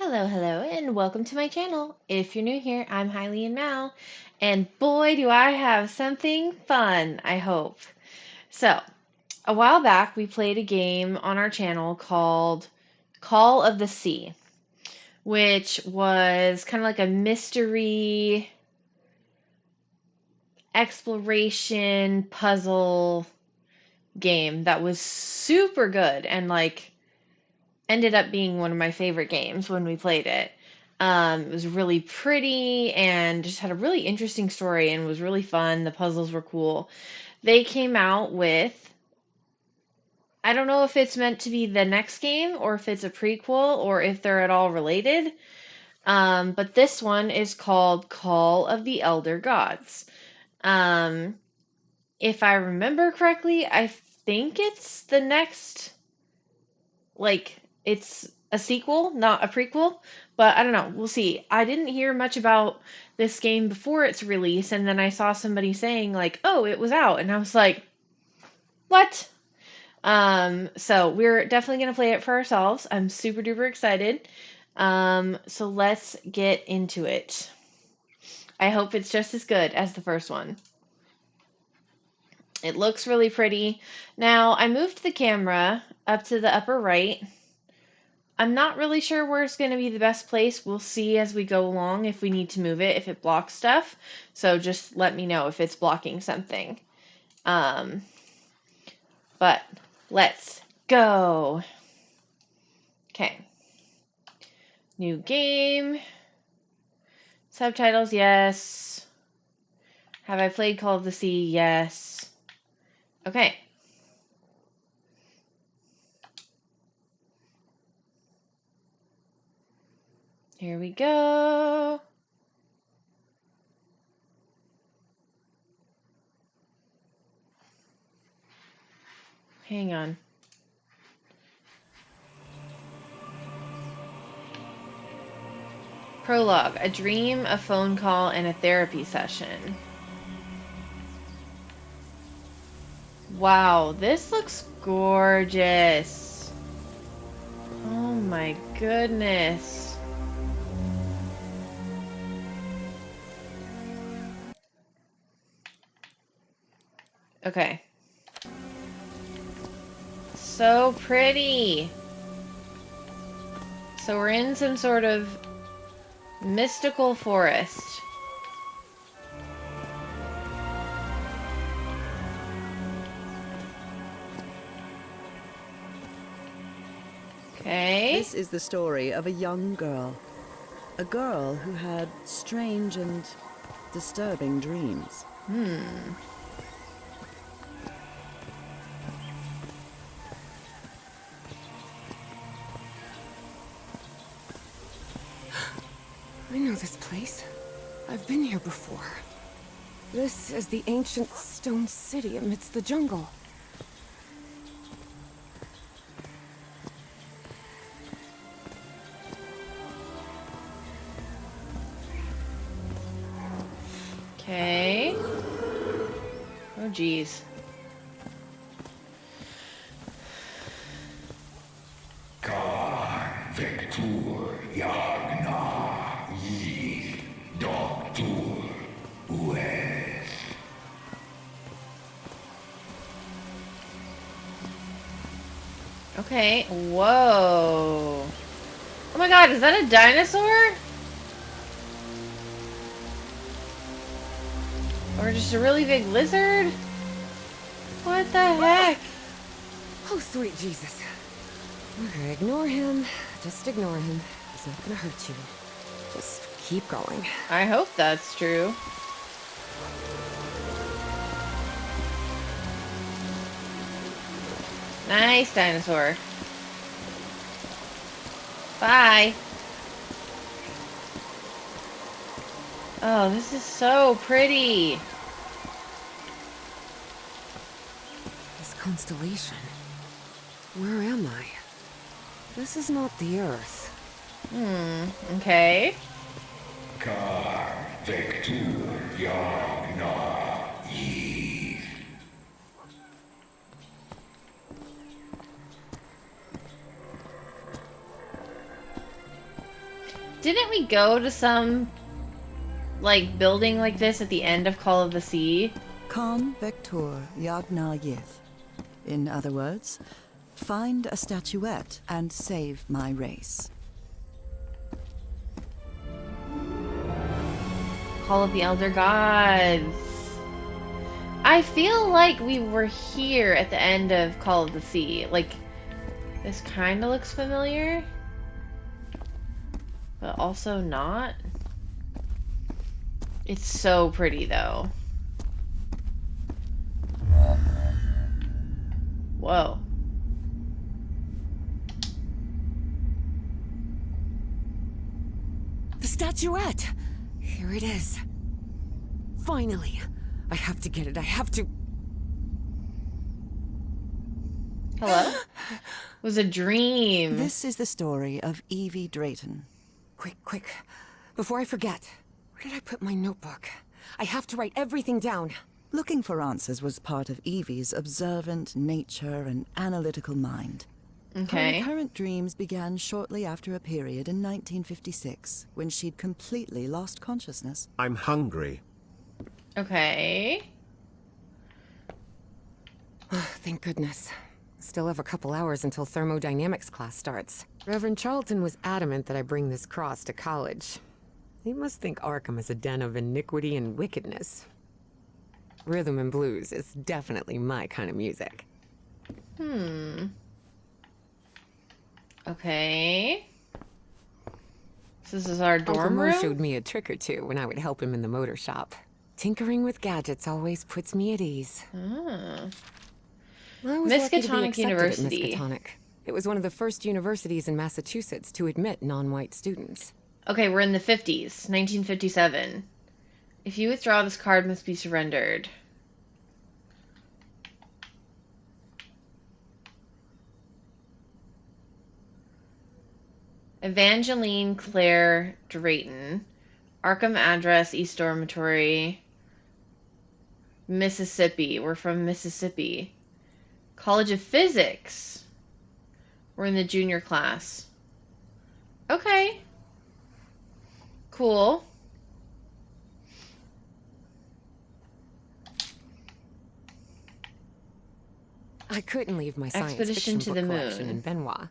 Hello, hello, and welcome to my channel. If you're new here, I'm Hailey and Mal, and boy, do I have something fun, I hope. So, a while back, we played a game on our channel called Call of the Sea, which was kind of like a mystery exploration puzzle game that was super good and ended up being one of my favorite games when we played it. It was really pretty and just had a really interesting story and was really fun. The puzzles were cool. They came out with, I don't know if it's meant to be the next game or if it's a prequel or if they're at all related. But this one is called Call of the Elder Gods. Um, if I remember correctly, I think it's the next it's a sequel, not a prequel, but I don't know. We'll see. I didn't hear much about this game before its release, and then I saw somebody saying "Oh, it was out," and I was like, "What?" So we're definitely gonna play it for ourselves. I'm super duper excited. So let's get into it. I hope it's just as good as the first one. It looks really pretty. Now, I moved the camera up to the upper right. I'm not really sure where it's going to be the best place. We'll see as we go along if we need to move it, if it blocks stuff. So just let me know if it's blocking something. Um, but let's go. Okay. New game. Subtitles, yes. Have I played Call of the Sea? Yes. Okay. Here we go. Hang on. Prologue, a dream, a phone call, and a therapy session. Wow, this looks gorgeous. Oh my goodness. Okay. So pretty. So we're in some sort of mystical forest. Okay. This is the story of a young girl. A girl who had strange and disturbing dreams. I know this place. I've been here before. This is the ancient stone city amidst the jungle. Okay. Oh geez. Okay. Whoa. Oh my god, is that a dinosaur? Or just a really big lizard? What the heck? Oh, sweet Jesus. Okay, ignore him. Just ignore him. He's not gonna hurt you. Just keep going. I hope that's true. Nice dinosaur. Bye. Oh, this is so pretty. This constellation. Where am I? This is not the Earth. Okay. Didn't we go to some, like, building like this at the end of Call of the Sea? Con vector yagna yith. In other words, find a statuette and save my race. Call of the Elder Gods. I feel like we were here at the end of Call of the Sea. Like, this kind of looks familiar, but also not. It's so pretty, though. Whoa. The statuette! Here it is. Finally. I have to get it. I have to... Hello? It was a dream. This is the story of Evie Drayton. Quick, quick. Before I forget. Where did I put my notebook? I have to write everything down. Looking for answers was part of Evie's observant nature and analytical mind. Okay. Her recurrent dreams began shortly after a period in 1956, when she'd completely lost consciousness. I'm hungry. Okay. Thank goodness. Still have a couple hours until thermodynamics class starts. Reverend Charlton was adamant that I bring this cross to college. He must think Arkham is a den of iniquity and wickedness. Rhythm and blues is definitely my kind of music. Okay. This is our Uncle dorm Mo room? showed me a trick or two when I would help him in the motor shop. Tinkering with gadgets always puts me at ease. Ah. I was lucky to be Miskatonic accepted University. at Miskatonic. It was one of the first universities in Massachusetts to admit non-white students. Okay, we're in the 50s, 1957. If you withdraw, this card must be surrendered. Evangeline Claire Drayton. Arkham address, East Dormitory, Mississippi. We're from Mississippi. College of Physics. We're in the junior class. Okay. Cool. I couldn't leave my science Expedition fiction to book the collection moon. in Benoit.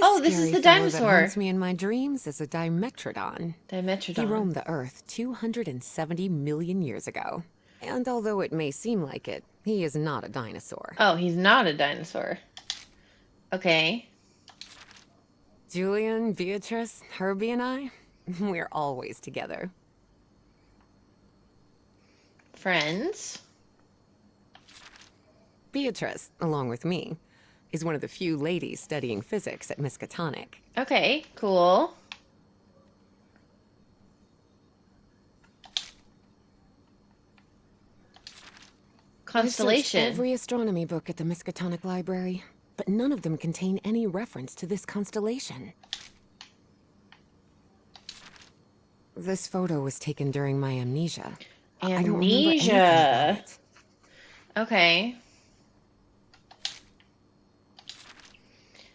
Oh, this is the scary fellow that dinosaur. haunts me in my dreams is a Dimetrodon. He Dimetrodon. roamed the Earth 270 million years ago. And although it may seem like it, he is not a dinosaur. Oh, he's not a dinosaur. Okay. Julian, Beatrice, Herbie, and I, we're always together. Friends. Beatrice, along with me, is one of the few ladies studying physics at Miskatonic. Okay, cool. Constellation. I've searched every astronomy book at the Miskatonic Library, but none of them contain any reference to this constellation. This photo was taken during my amnesia. I don't remember anything about Amnesia. it. Okay.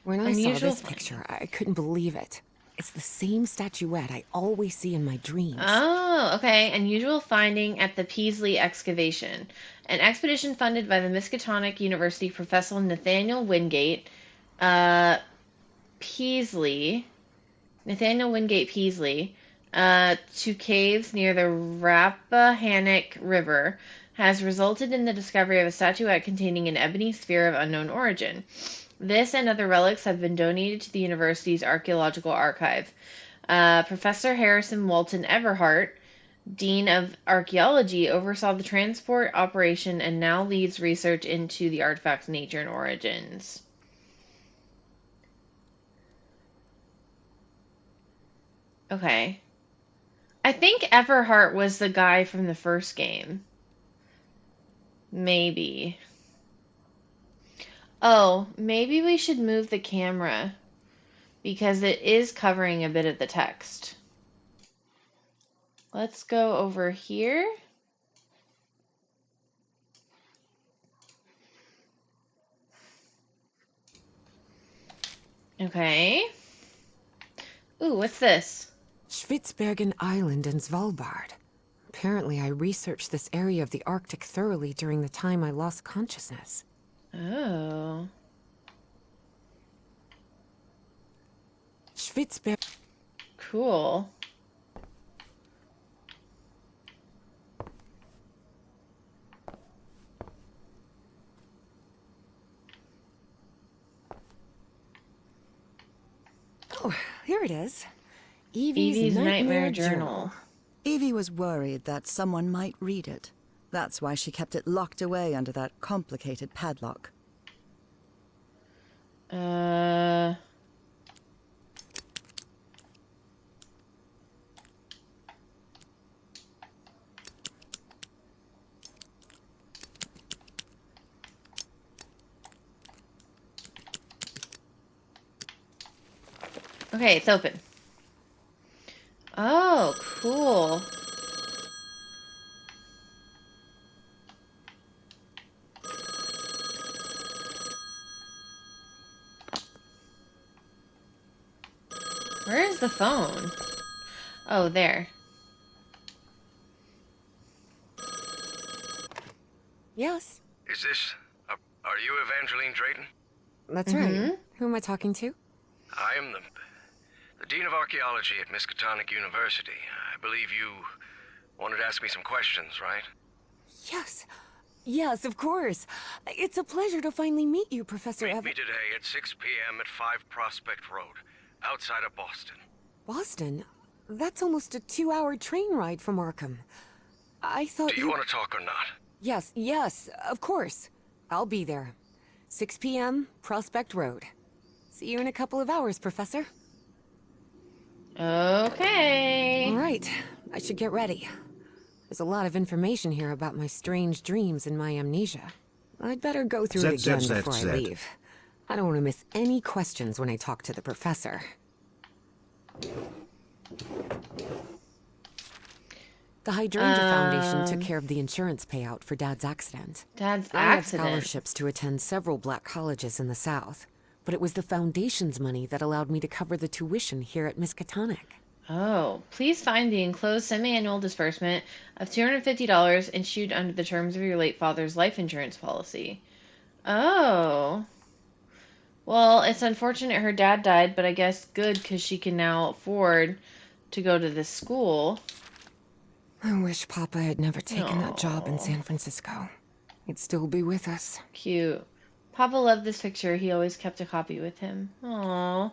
When I saw Unusual this picture, I couldn't believe it. It's the same statuette I always see in my dreams. Oh, okay. Unusual finding at the Peaslee excavation. An expedition funded by the Miskatonic University Professor Nathaniel Wingate Peaslee to caves near the Rappahannock River has resulted in the discovery of a statuette containing an ebony sphere of unknown origin. This and other relics have been donated to the university's archaeological archive. Professor Harrison Walton Everhart, Dean of Archaeology, oversaw the transport operation and now leads research into the artifact's nature and origins. Okay. I think Everhart was the guy from the first game. Maybe. Oh, maybe we should move the camera because it is covering a bit of the text. Let's go over here. Okay. Ooh, what's this? Spitsbergen Island and Svalbard. Apparently, I researched this area of the Arctic thoroughly during the time I lost consciousness. Oh. Spitsbergen. Cool. Oh, here it is. Evie's Nightmare Journal. Evie was worried that someone might read it. That's why she kept it locked away under that complicated padlock. Okay, it's open. Oh, cool. Where is the phone? Oh, there. Yes, Is this... are you Evangeline Drayton? that's right. Who am I talking to? I am the Dean of Archaeology at Miskatonic University. I believe you wanted to ask me some questions, right? Yes. Yes, of course. It's a pleasure to finally meet you, Professor Meet me today at 6 p.m. at 5 Prospect Road, outside of Boston. Boston? That's almost a 2-hour train ride from Arkham. I thought Do you want to talk or not? Yes, of course. I'll be there. 6 p.m., Prospect Road. See you in a couple of hours, Professor. Okay. All right, I should get ready. There's a lot of information here about my strange dreams and my amnesia. I'd better go through it again before I leave. I don't want to miss any questions when I talk to the professor. The Hydrangea Foundation took care of the insurance payout for Dad's accident. Dad's I had accident. scholarships to attend several black colleges in the South, but it was the Foundation's money that allowed me to cover the tuition here at Miskatonic. Oh, please find the enclosed semi-annual disbursement of $250 issued under the terms of your late father's life insurance policy. Oh. Well, it's unfortunate her dad died, but I guess good because she can now afford to go to this school. I wish Papa had never taken that job in Aw. San Francisco. He'd still be with us. Cute. Papa loved this picture. He always kept a copy with him. Aww.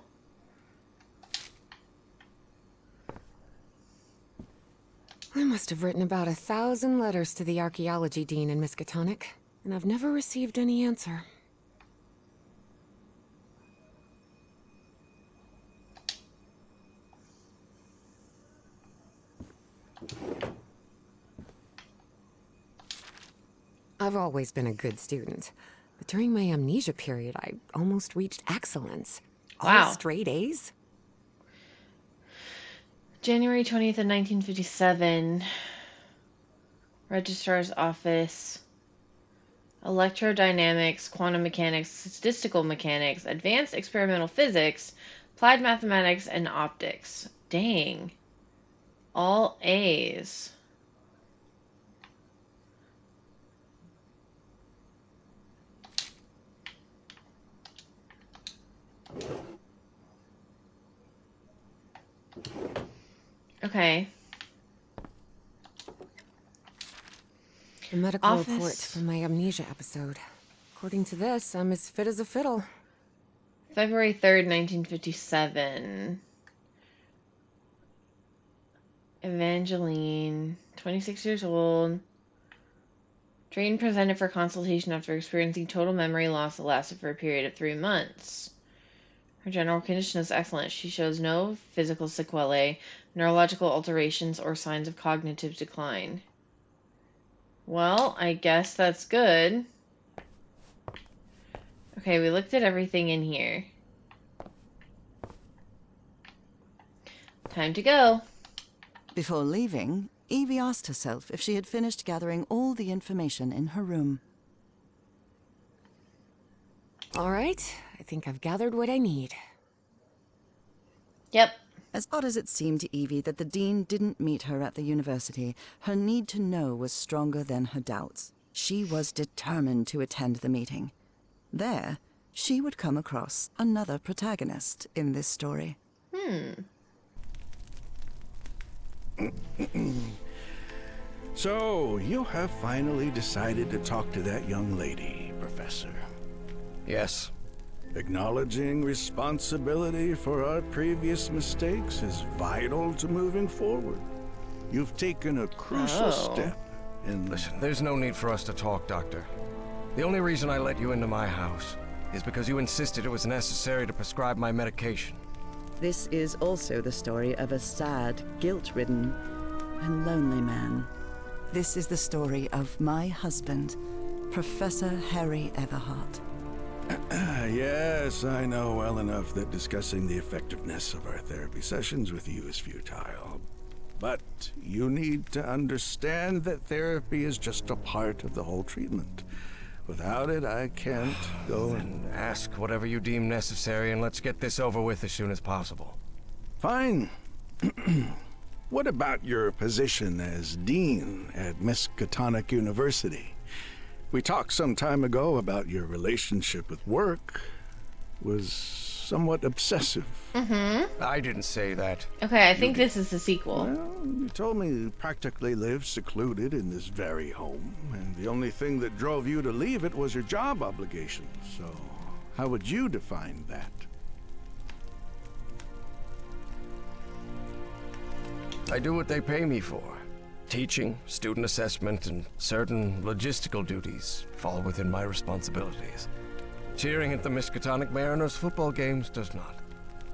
I must have written about 1,000 letters to the archaeology dean in Miskatonic, and I've never received any answer. I've always been a good student, but during my amnesia period, I almost reached excellence. Wow. All straight A's? January 20th of 1957. Registrar's office. Electrodynamics, quantum mechanics, statistical mechanics, advanced experimental physics, applied mathematics, and optics. Dang. All A's. Okay. The medical Office. report from my amnesia episode. According to this, I'm as fit as a fiddle. February 3rd, 1957. Evangeline, 26 years old. Drayton presented for consultation after experiencing total memory loss that lasted for a period of 3 months. Her general condition is excellent. She shows no physical sequelae, neurological alterations, or signs of cognitive decline. Well, I guess that's good. Okay, we looked at everything in here. Time to go. Before leaving, Evie asked herself if she had finished gathering all the information in her room. All right, I think I've gathered what I need. Yep. As odd as it seemed to Evie that the dean didn't meet her at the university, her need to know was stronger than her doubts. She was determined to attend the meeting. There, she would come across another protagonist in this story. So, you have finally decided to talk to that young lady, Professor. Yes. Acknowledging responsibility for our previous mistakes is vital to moving forward. You've taken a crucial step in... Listen, there's no need for us to talk, Doctor. The only reason I let you into my house is because you insisted it was necessary to prescribe my medication. This is also the story of a sad, guilt-ridden, and lonely man. This is the story of my husband, Professor Harry Everhart. Yes, I know well enough that discussing the effectiveness of our therapy sessions with you is futile. But you need to understand that therapy is just a part of the whole treatment. Without it, I can't go and... Ask whatever you deem necessary and let's get this over with as soon as possible. Fine. What about your position as dean at Miskatonic University? We talked some time ago about your relationship with work was somewhat obsessive. I didn't say that. Okay, I think this is the sequel. Well, you told me you practically lived secluded in this very home, and the only thing that drove you to leave it was your job obligations. So, how would you define that? I do what they pay me for. Teaching, student assessment, and certain logistical duties fall within my responsibilities. Cheering at the Miskatonic Mariners football games does not.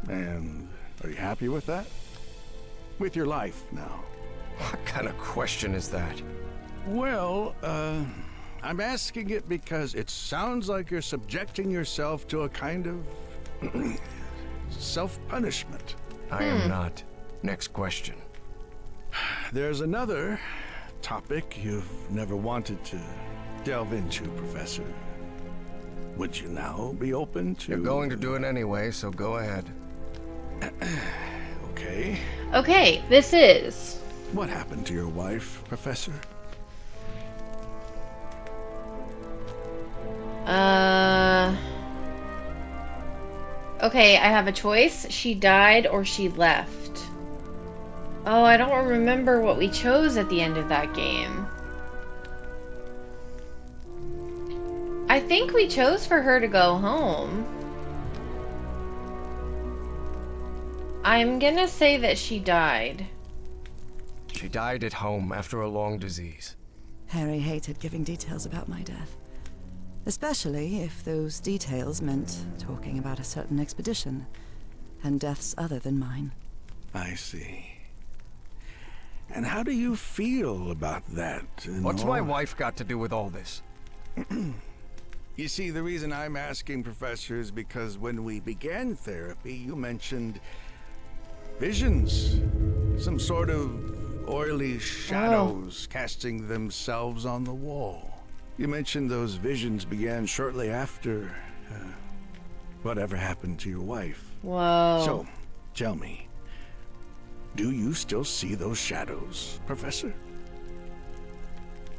And are you happy with that? With your life now? What kind of question is that? Well, I'm asking it because it sounds like you're subjecting yourself to a kind of self-punishment. I am not. Next question. There's another topic you've never wanted to delve into, Professor. Would you now be open to... You're going to do it anyway, so go ahead. Okay. Okay, this is... What happened to your wife, Professor? Okay, I have a choice. She died or she left. Oh, I don't remember what we chose at the end of that game. I think we chose for her to go home. I'm gonna say that she died. She died at home after a long disease. Harry hated giving details about my death. Especially if those details meant talking about a certain expedition and deaths other than mine. I see. And how do you feel about that? What's my wife got to do with all this? You see, the reason I'm asking, Professor, is because when we began therapy, you mentioned visions. Some sort of oily shadows casting themselves on the wall. You mentioned those visions began shortly after whatever happened to your wife. Whoa. So, tell me, do you still see those shadows, Professor?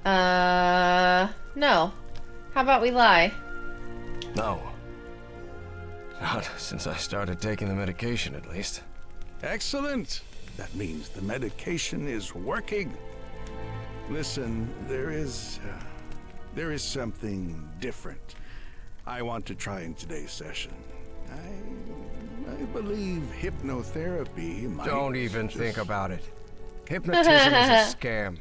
No. How about we lie? No. Not since I started taking the medication, at least. Excellent. That means the medication is working. Listen, there is something different I want to try in today's session. I believe hypnotherapy might... Don't even think about it. Hypnotism is a scam.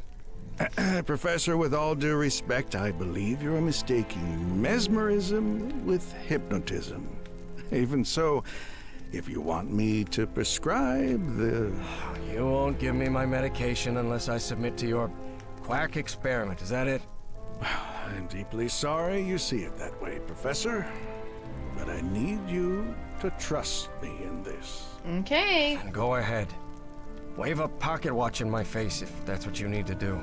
Professor, with all due respect, I believe you're mistaking mesmerism with hypnotism. Even so, if you want me to prescribe the... You won't give me my medication unless I submit to your quack experiment, is that it? I'm deeply sorry you see it that way, Professor. But I need you to trust me in this. Okay. And go ahead. Wave a pocket watch in my face if that's what you need to do.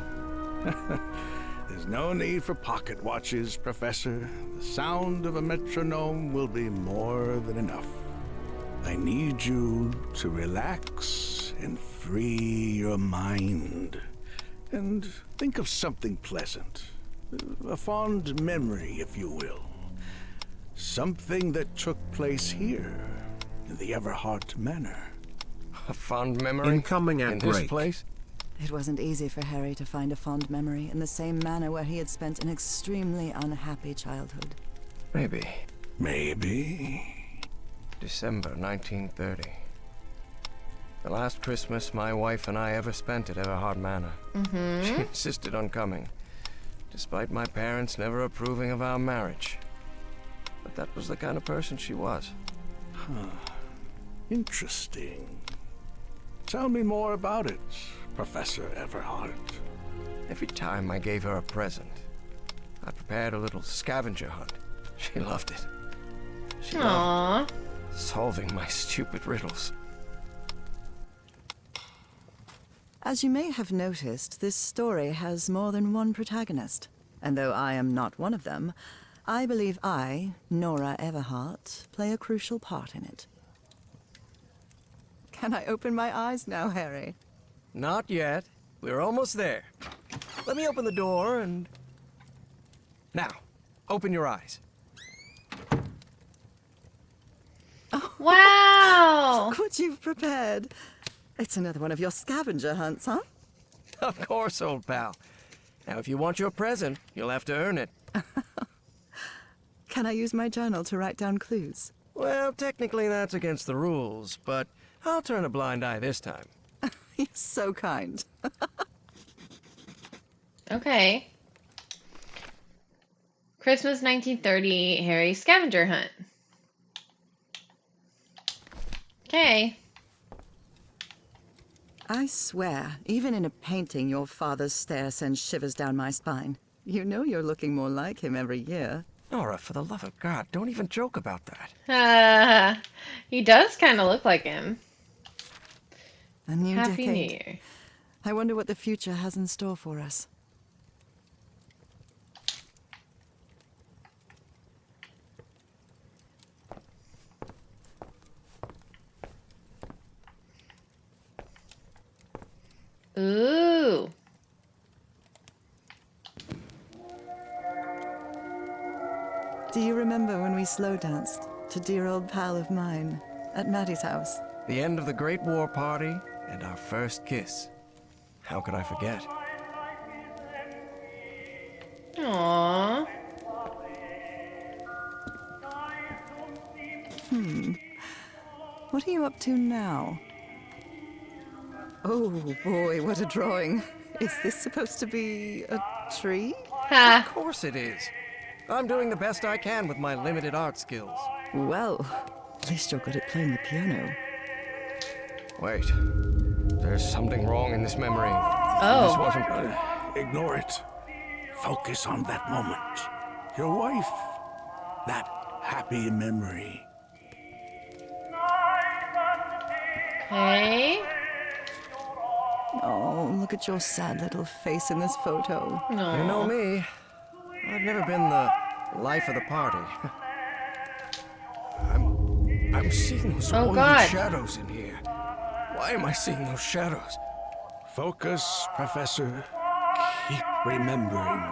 There's no need for pocket watches, Professor. The sound of a metronome will be more than enough. I I need you to relax and free your mind. And think of something pleasant. A fond memory, if you will. Something that took place here, in the Everhart Manor. A fond memory? Incoming at in this break. place? It wasn't easy for Harry to find a fond memory in the same manor where he had spent an extremely unhappy childhood. Maybe. Maybe. December 1930. The last Christmas my wife and I ever spent at Everhart Manor. She insisted on coming, despite my parents never approving of our marriage. But that was the kind of person she was. Interesting. Tell me more about it, Professor Everhart. Every time I gave her a present, I prepared a little scavenger hunt. She loved it. She loved Aww. solving my stupid riddles. As you may have noticed, this story has more than one protagonist. And though I am not one of them, I believe I, Nora Everhart, play a crucial part in it. Can I open my eyes now, Harry? Not yet. We're almost there. Let me open the door and... Now, open your eyes. Wow. Look what you've prepared. It's another one of your scavenger hunts, huh? Of course, old pal. Now, if you want your present, you'll have to earn it. Can I use my journal to write down clues? Well, technically that's against the rules, but I'll turn a blind eye this time. You're so kind. Okay. Christmas 1930 Harry scavenger hunt. Okay. I swear, even in a painting, your father's stare sends shivers down my spine. You know you're looking more like him every year. Nora, for the love of God, don't even joke about that. He does kind of look like him. A new Happy decade. New Year. I wonder what the future has in store for us. Ooh. Do you remember when we slow danced to Dear Old Pal of Mine at Maddie's house? The end of the Great War Party and our first kiss. How could I forget? Aww. What are you up to now? Oh boy, what a drawing. Is this supposed to be a tree? Of course it is. I'm doing the best I can with my limited art skills. Well, at least you're good at playing the piano. Wait. There's something wrong in this memory. Oh. This wasn't... Ignore it. Focus on that moment. Your wife. That happy memory. Okay. Oh, look at your sad little face in this photo. You know me. I've never been the life of the party. I'm seeing those Oh, ugly God. shadows in here. Why am I seeing those shadows? Focus, Professor. Keep remembering.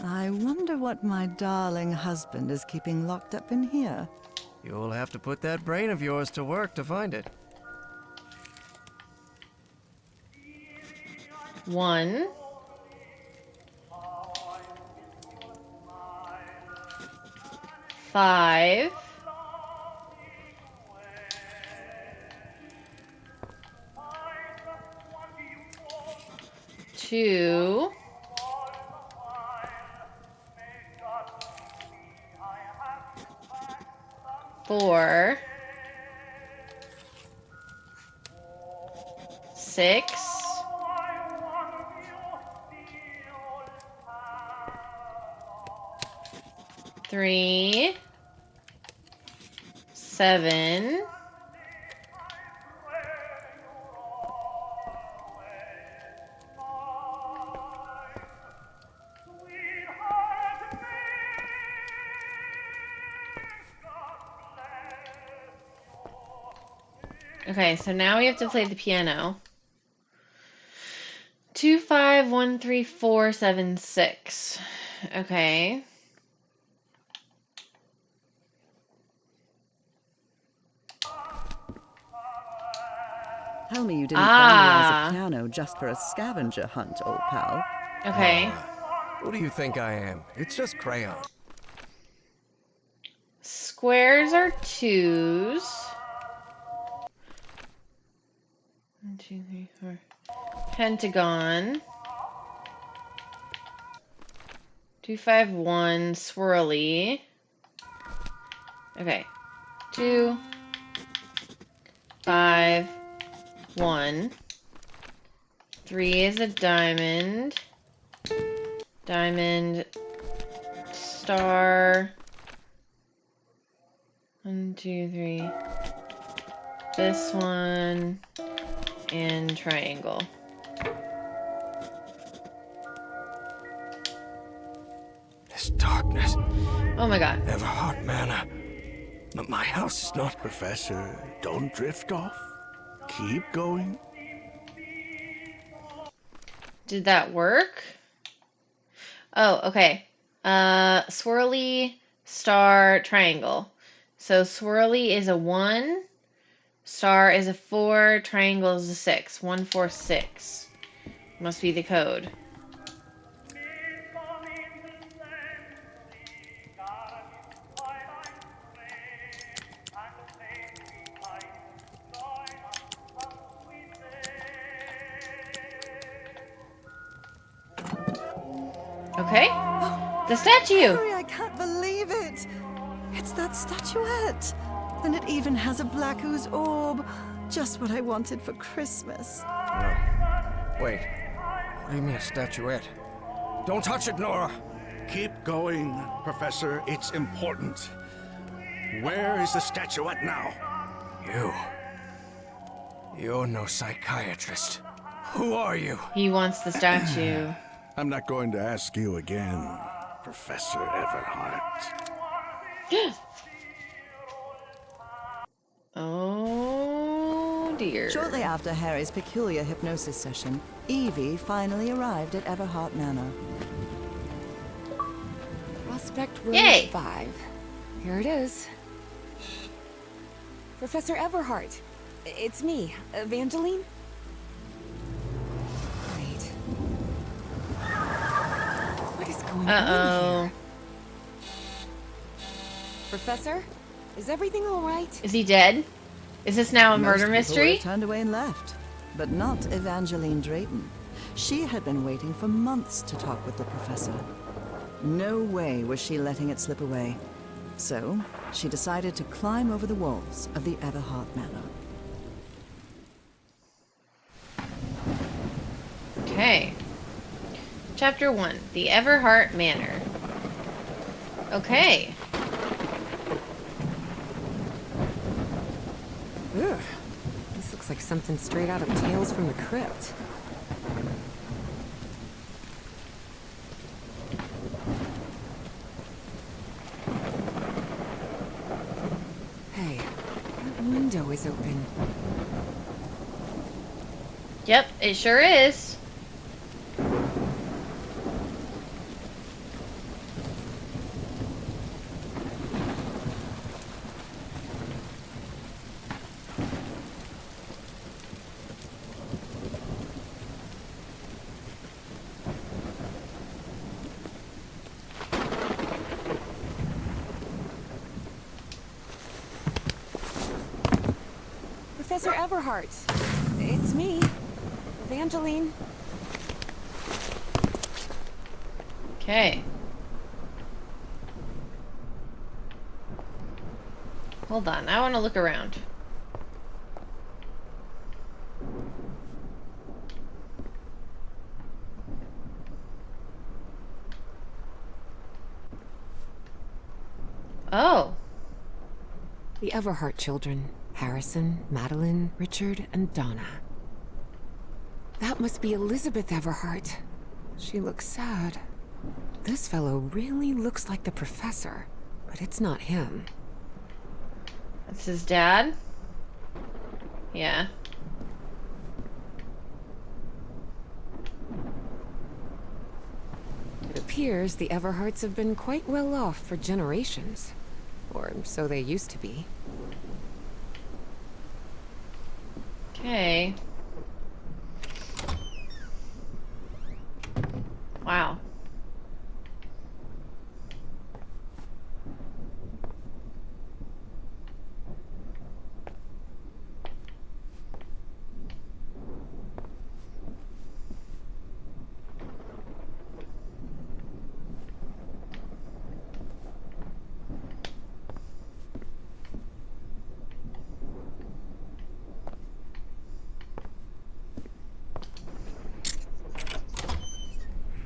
I wonder what my darling husband is keeping locked up in here. You'll have to put that brain of yours to work to find it. 1. 5. 2. 4. 6. 3. 7. 8. Okay, so now we have to play the piano. 2, 5, 1, 3, 4, 7, 6. Okay. Tell me you didn't vandalize a Ah. piano just for a scavenger hunt, old pal. Okay. Laura, who do you think I am? It's just crayon. Squares are 2s. 1, 2, 3, 4. Pentagon. 2, 5, 1. Swirly. Okay. 2, 5, 1. 3 is a diamond. Diamond. Star. 1, 2, 3. This one. And triangle. This darkness. Oh my god. Everhart Manor. My house is not... Professor, don't drift off. Keep going. Did that work? Oh, okay. Swirly, star, triangle. So swirly is a 1, star is a 4, triangle is a 6. 1, 4, 6. Must be the code. Okay. The statue! Harry, I can't believe it! It's that statuette! And it even has a black ooze orb. Just what I wanted for Christmas. No. Wait. What do you mean a statuette? Don't touch it, Nora! Keep going, Professor. It's important. Where is the statuette now? You. You're no psychiatrist. Who are you? He wants the statue. I'm not going to ask you again, Professor Everhart. Oh dear. Shortly after Harry's peculiar hypnosis session, Evie finally arrived at Everhart Manor. Prospect Room Yay! 5. Here it is. Professor Everhart. It's me, Evangeline. Wait. What is going on Uh-oh. here? Professor, is everything all right? Is he dead? Is this now a Most murder people would mystery? have turned away and left, but not Evangeline Drayton. She had been waiting for months to talk with the professor. No way was she letting it slip away. So, she decided to climb over the walls of the Everhart Manor. Okay. Chapter 1. The Everhart Manor. Okay. Ugh. This looks like something straight out of Tales from the Crypt. Hey, that window is open. Yep, it sure is. Professor Everhart. It's me, Evangeline. Okay. Hold on, I want to look around. Oh. The Everhart children. Harrison, Madeline, Richard, and Donna. That must be Elizabeth Everhart. She looks sad. This fellow really looks like the professor, but it's not him. That's his dad? Yeah. It appears the Everharts have been quite well off for generations. Or so they used to be. Okay. Wow.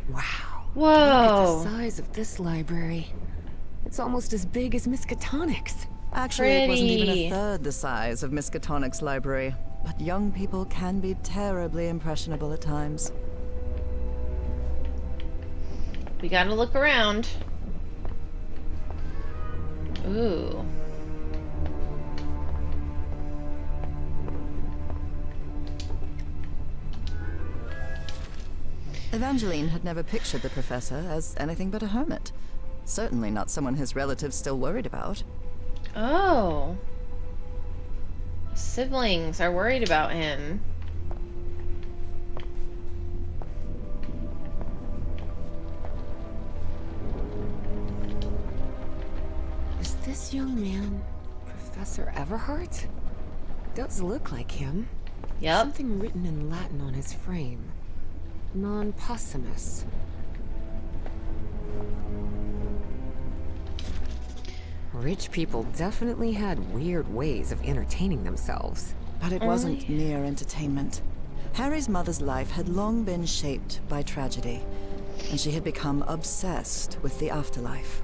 Wow. Look at the Whoa. size of this library. It's almost as big as Miskatonic's. Actually, it wasn't even a Pretty. third the size of Miskatonic's library. But young people can be terribly impressionable at times. We gotta look around. Ooh. Evangeline had never pictured the professor as anything but a hermit. Certainly not someone his relatives still worried about. Oh. Siblings are worried about him. Is this young man Professor Everhart? Does look like him. Yep. Something written in Latin on his frame. Non possumus. Rich people definitely had weird ways of entertaining themselves. But it wasn't mere entertainment. Harry's mother's life had long been shaped by tragedy, and she had become obsessed with the afterlife.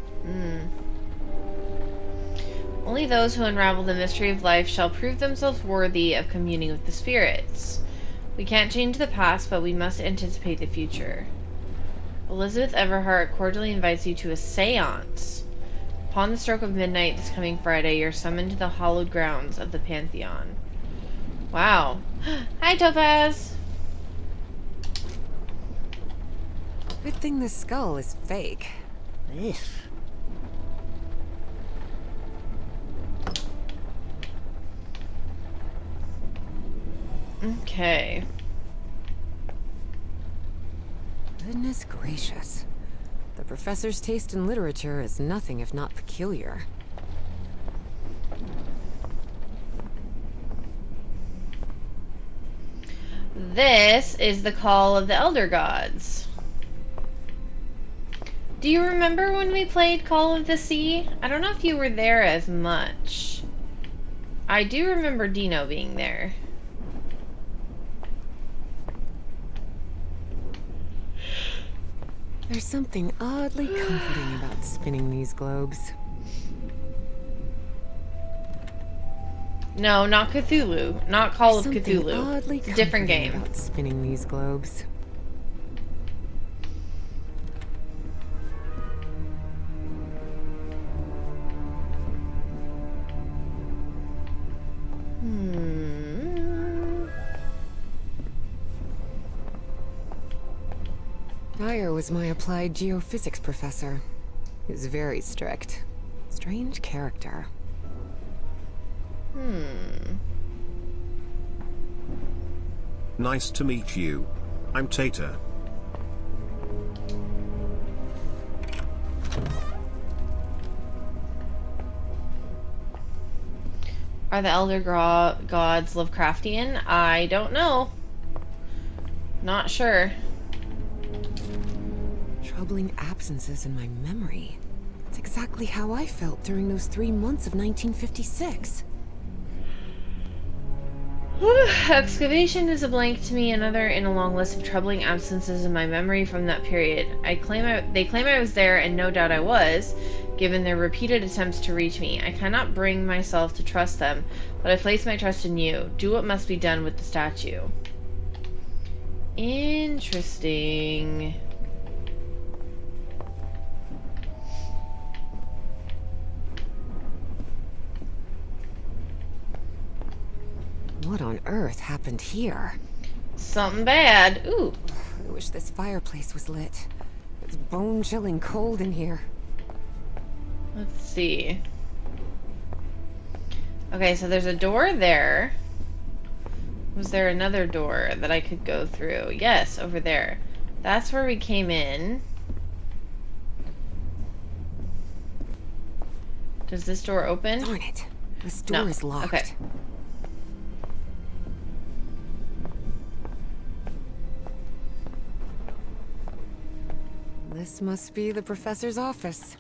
Only those who unravel the mystery of life shall prove themselves worthy of communing with the spirits. We can't change the past, but we must anticipate the future. Elizabeth Everhart cordially invites you to a seance. Upon the stroke of midnight this coming Friday, you're summoned to the hallowed grounds of the Pantheon. Wow. Hi, Topaz! Good thing this skull is fake. Okay. Goodness gracious. The professor's taste in literature is nothing if not peculiar. This is the Call of the Elder Gods. Do you remember when we played Call of the Sea? I don't know if you were there as much. I do remember Dino being there. There's something oddly comforting about spinning these globes. No, not Cthulhu. Not Call of Something Cthulhu. oddly It's a different comforting game. about spinning these globes. Dyer was my applied geophysics professor. He was very strict. Strange character. Nice to meet you. I'm Tater. Are the Elder Gods Lovecraftian? I don't know. Not sure. Troubling absences in my memory. That's exactly how I felt during those 3 months of 1956. Excavation is a blank to me, another in a long list of troubling absences in my memory from that period. They claim I was there, and no doubt I was, given their repeated attempts to reach me. I cannot bring myself to trust them, but I place my trust in you. Do what must be done with the statue. Interesting. What on earth happened here? Something bad. Ooh. I wish this fireplace was lit. It's bone-chilling cold in here. Let's see. Okay, so there's a door there. Was there another door that I could go through? Yes, over there. That's where we came in. Does this door open? Darn it. This door is locked. Okay. This must be the professor's office.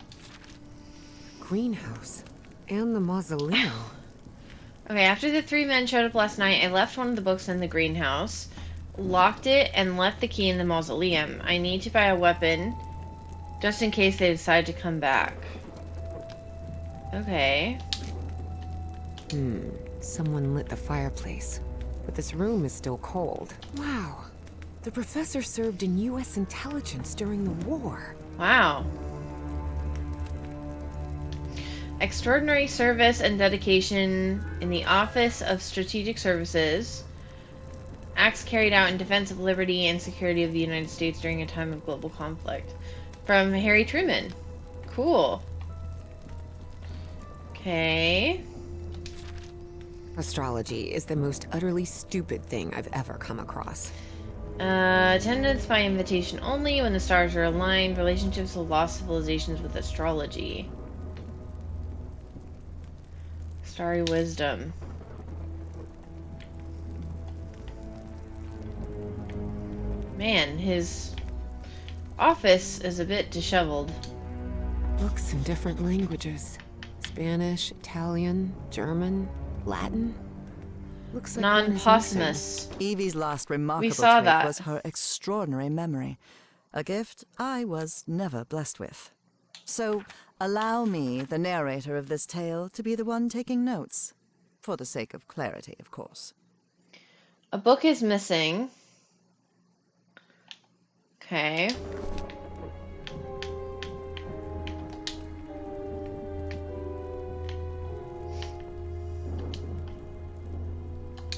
Greenhouse. And the mausoleum. Okay, after the three men showed up last night, I left one of the books in the greenhouse, locked it, and left the key in the mausoleum. I need to buy a weapon, just in case they decide to come back. Okay. Someone lit the fireplace. But this room is still cold. Wow. The professor served in U.S. intelligence during the war. Wow. Extraordinary service and dedication in the Office of Strategic Services. Acts carried out in defense of liberty and security of the United States during a time of global conflict. From Harry Truman. Cool. Okay. Astrology is the most utterly stupid thing I've ever come across. Attendance by invitation only when the stars are aligned. Relationships with lost civilizations with astrology. Starry wisdom. Man, his office is a bit disheveled. Books in different languages. Spanish, Italian, German, Latin. Looks like one is missing. Non-posthumous. Evie's last remarkable saw trait that. was her extraordinary memory, a gift I was never blessed with. So, allow me, the narrator of this tale, to be the one taking notes. For the sake of clarity, of course. A book is missing. Okay.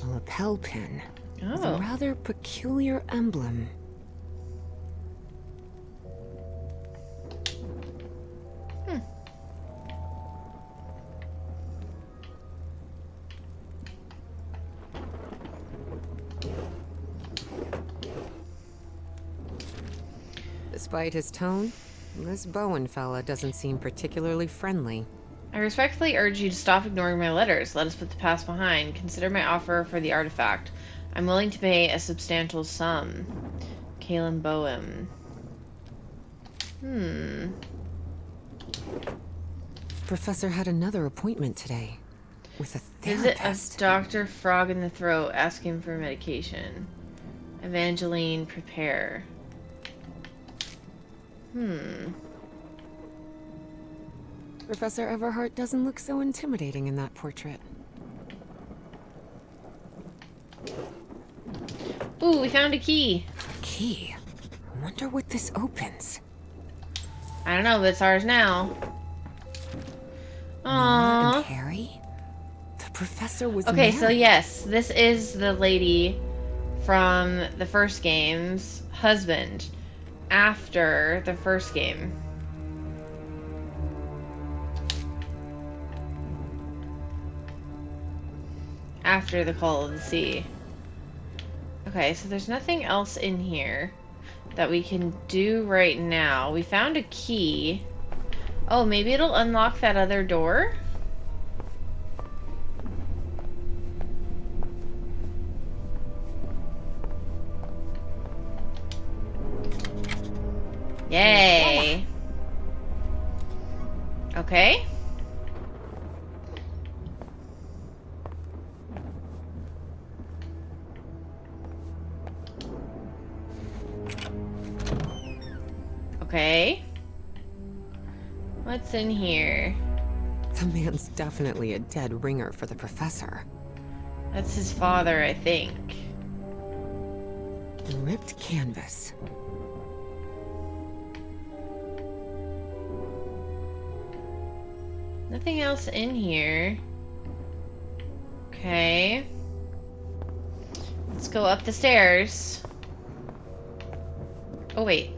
A lapel pin. With a Oh. rather peculiar emblem. Despite his tone, this Bowen fella doesn't seem particularly friendly. I respectfully urge you to stop ignoring my letters. Let us put the past behind. Consider my offer for the artifact. I'm willing to pay a substantial sum. Kalen Bowen. Professor had another appointment today. With a Visit therapist. a Dr. Frog in the throat. Ask him for medication. Evangeline, prepare. Professor Everhart doesn't look so intimidating in that portrait. Ooh, we found a key. Key. I wonder what this opens. I don't know, but it's ours now. Nora and Aww. Harry? The professor was Okay, so married. yes, this is the lady from the first game's husband after the first game. After the Call of the Sea. Okay, so there's nothing else in here that we can do right now. We found a key. Oh, maybe it'll unlock that other door? Yay! Okay. Okay. What's in here? The man's definitely a dead ringer for the professor. That's his father, I think. Ripped canvas. Nothing else in here. Okay. go up the stairs. Oh, wait.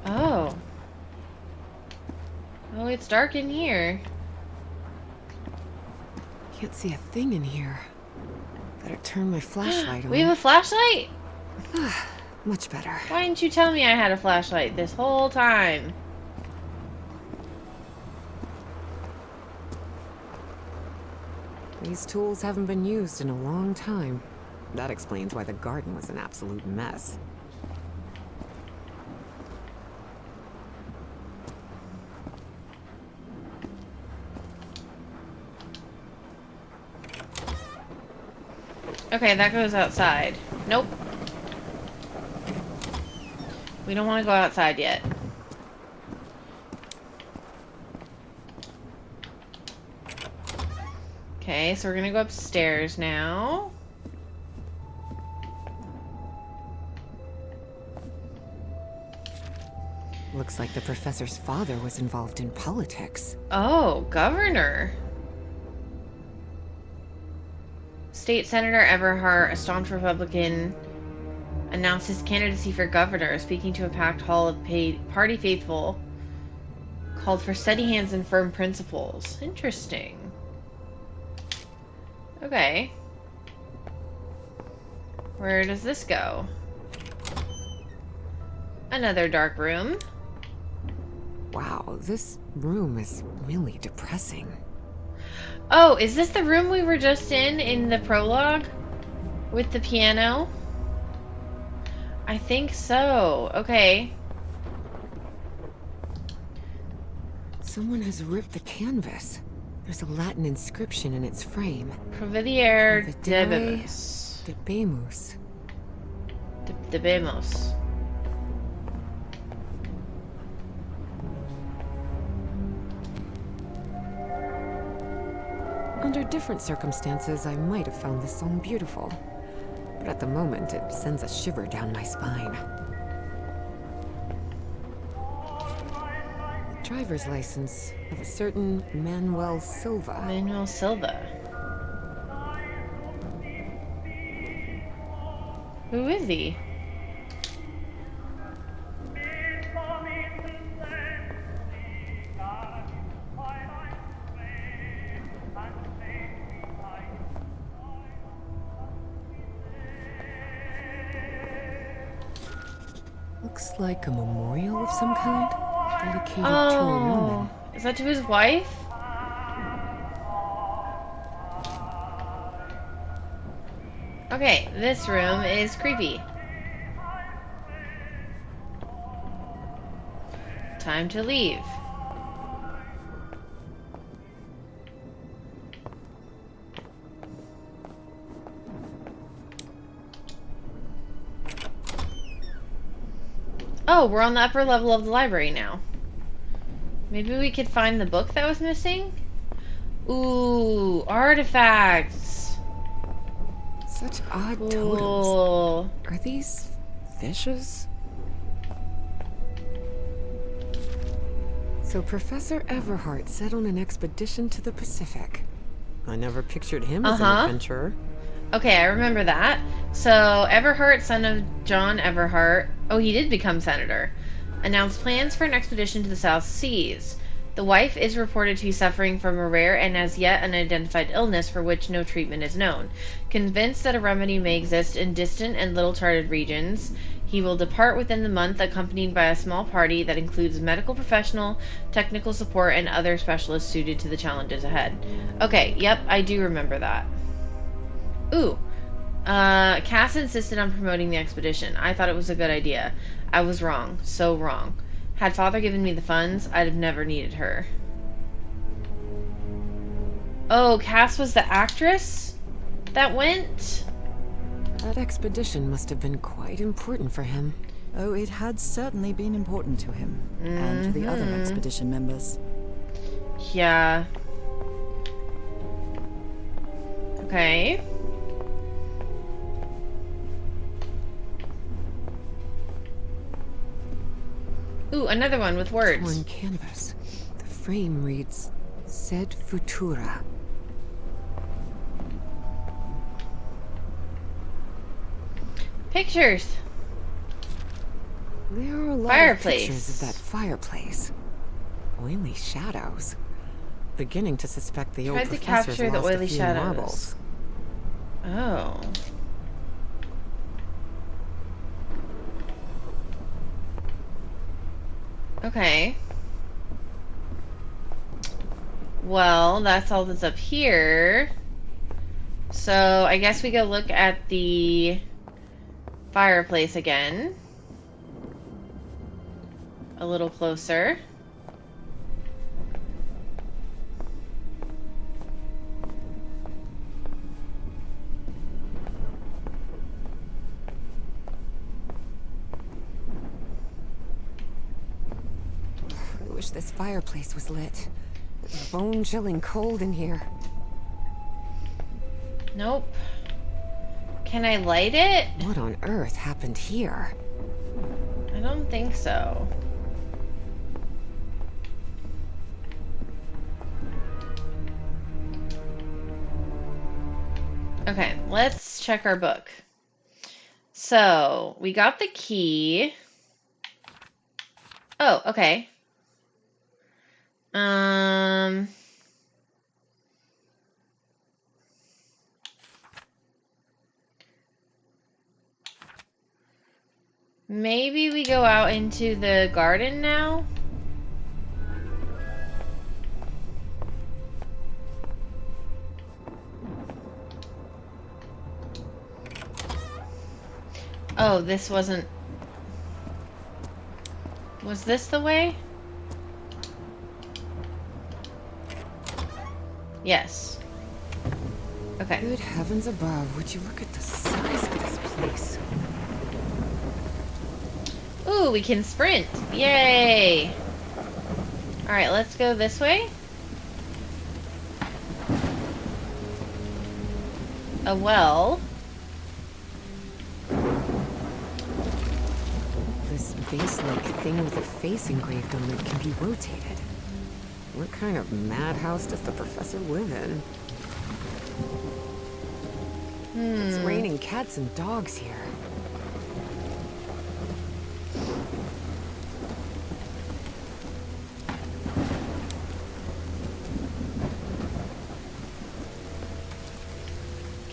Oh. Oh, it's dark in here. Can't see a thing in here. Better turn my flashlight on. We have a flashlight? Much better. Why didn't you tell me I had a flashlight this whole time? These tools haven't been used in a long time. That explains why the garden was an absolute mess. Okay, that goes outside. Nope. We don't want to go outside yet. Okay, so we're gonna go upstairs now. Looks like the professor's father was involved in politics. Oh, governor. State Senator Everhart, a staunch Republican, announced his candidacy for governor, speaking to a packed hall of party faithful, called for steady hands and firm principles. Interesting. Okay. Where does this go? Another dark room. Wow, this room is really depressing. Oh, is this the room we were just in the prologue? With the piano? I think so. Okay. Someone has ripped the canvas. There's a Latin inscription in its frame. Providere Providere debemus. Debemus. Debemos. Under different circumstances, I might have found this song beautiful. But at the moment, it sends a shiver down my spine. The driver's license of a certain Manuel Silva. Manuel Silva. Who is he? Looks like a memorial of some kind, dedicated to a woman. Is that to his wife? Okay, this room is creepy. Time to leave. Oh, we're on the upper level of the library now. Maybe we could find the book that was missing? Ooh, artifacts. Such odd totems. Cool. Are these fishes? So Professor Everhart set on an expedition to the Pacific. I never pictured him as an adventurer. Okay, I remember that. So, Everhart, son of John Everhart, oh, he did become senator, announced plans for an expedition to the South Seas. The wife is reported to be suffering from a rare and as yet unidentified illness for which no treatment is known. Convinced that a remedy may exist in distant and little-charted regions, he will depart within the month, accompanied by a small party that includes medical professional, technical support, and other specialists suited to the challenges ahead. Okay, yep, I do remember that. Ooh. Cass insisted on promoting the expedition. I thought it was a good idea. I was wrong. So wrong. Had Father given me the funds, I'd have never needed her. Oh, Cass was the actress that went? That expedition must have been quite important for him. Oh, it had certainly been important to him. And to the other expedition members. Yeah. Okay. Ooh, another one with words. Torn canvas. The frame reads, Sed Futura. Pictures. There are a lot of pictures of that fireplace. Oily shadows. Beginning to suspect the old Tried to professor's capture the lost a oily few shadows. marbles. Oh. Okay. Well, that's all that's up here. So I guess we go look at the fireplace again. A little closer. I wish this fireplace was lit. It's bone-chilling cold in here. Nope. Can I light it? What on earth happened here? I don't think so. Okay, let's check our book. So, we got the key. Oh, okay. Maybe we go out into the garden now? Oh, this wasn't... Was this the way? Yes. Okay. Good heavens above, would you look at the size of this place? Ooh, we can sprint. Yay! Alright, let's go this way. A well. This vase-like thing with a face engraved on it can be rotated. What kind of madhouse does the professor live in? It's raining cats and dogs here.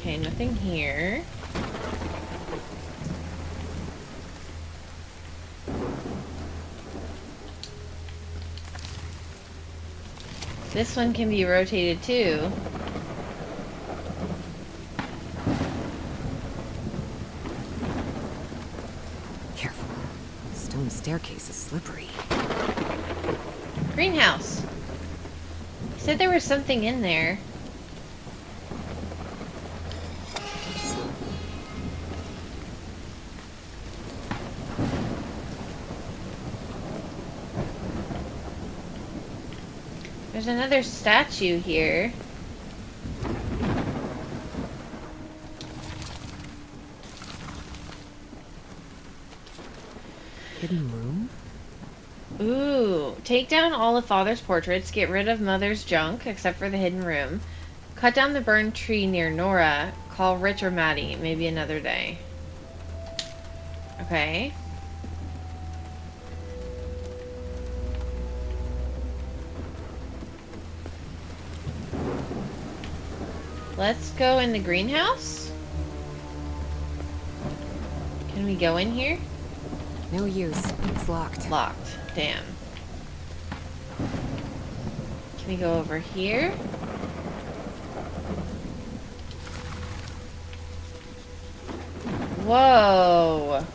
Okay, nothing here. This one can be rotated too. Careful. The stone staircase is slippery. Greenhouse. He said there was something in there. There's another statue here. Hidden room? Ooh. Take down all of Father's portraits. Get rid of Mother's junk, except for the hidden room. Cut down the burned tree near Nora. Call Rich or Maddie. Maybe another day. Okay. Let's go in the greenhouse. Can we go in here? No use. It's locked. Locked. Damn. Can we go over here? Whoa.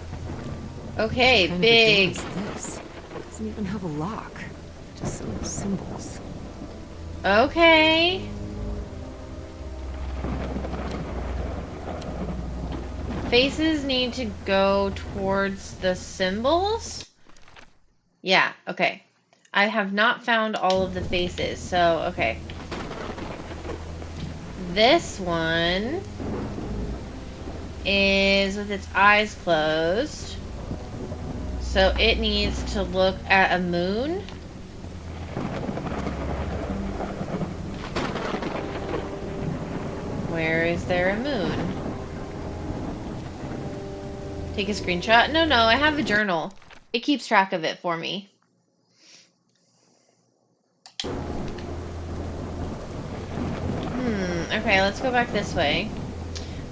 Okay, What kind big. of a door is this? It doesn't even have a lock. Just some symbols. Okay. Faces need to go towards the symbols? Yeah, okay. I have not found all of the faces, so, okay. This one is with its eyes closed. So it needs to look at a moon. Where is there a moon? Take a screenshot? No, I have a journal. It keeps track of it for me. Okay, let's go back this way.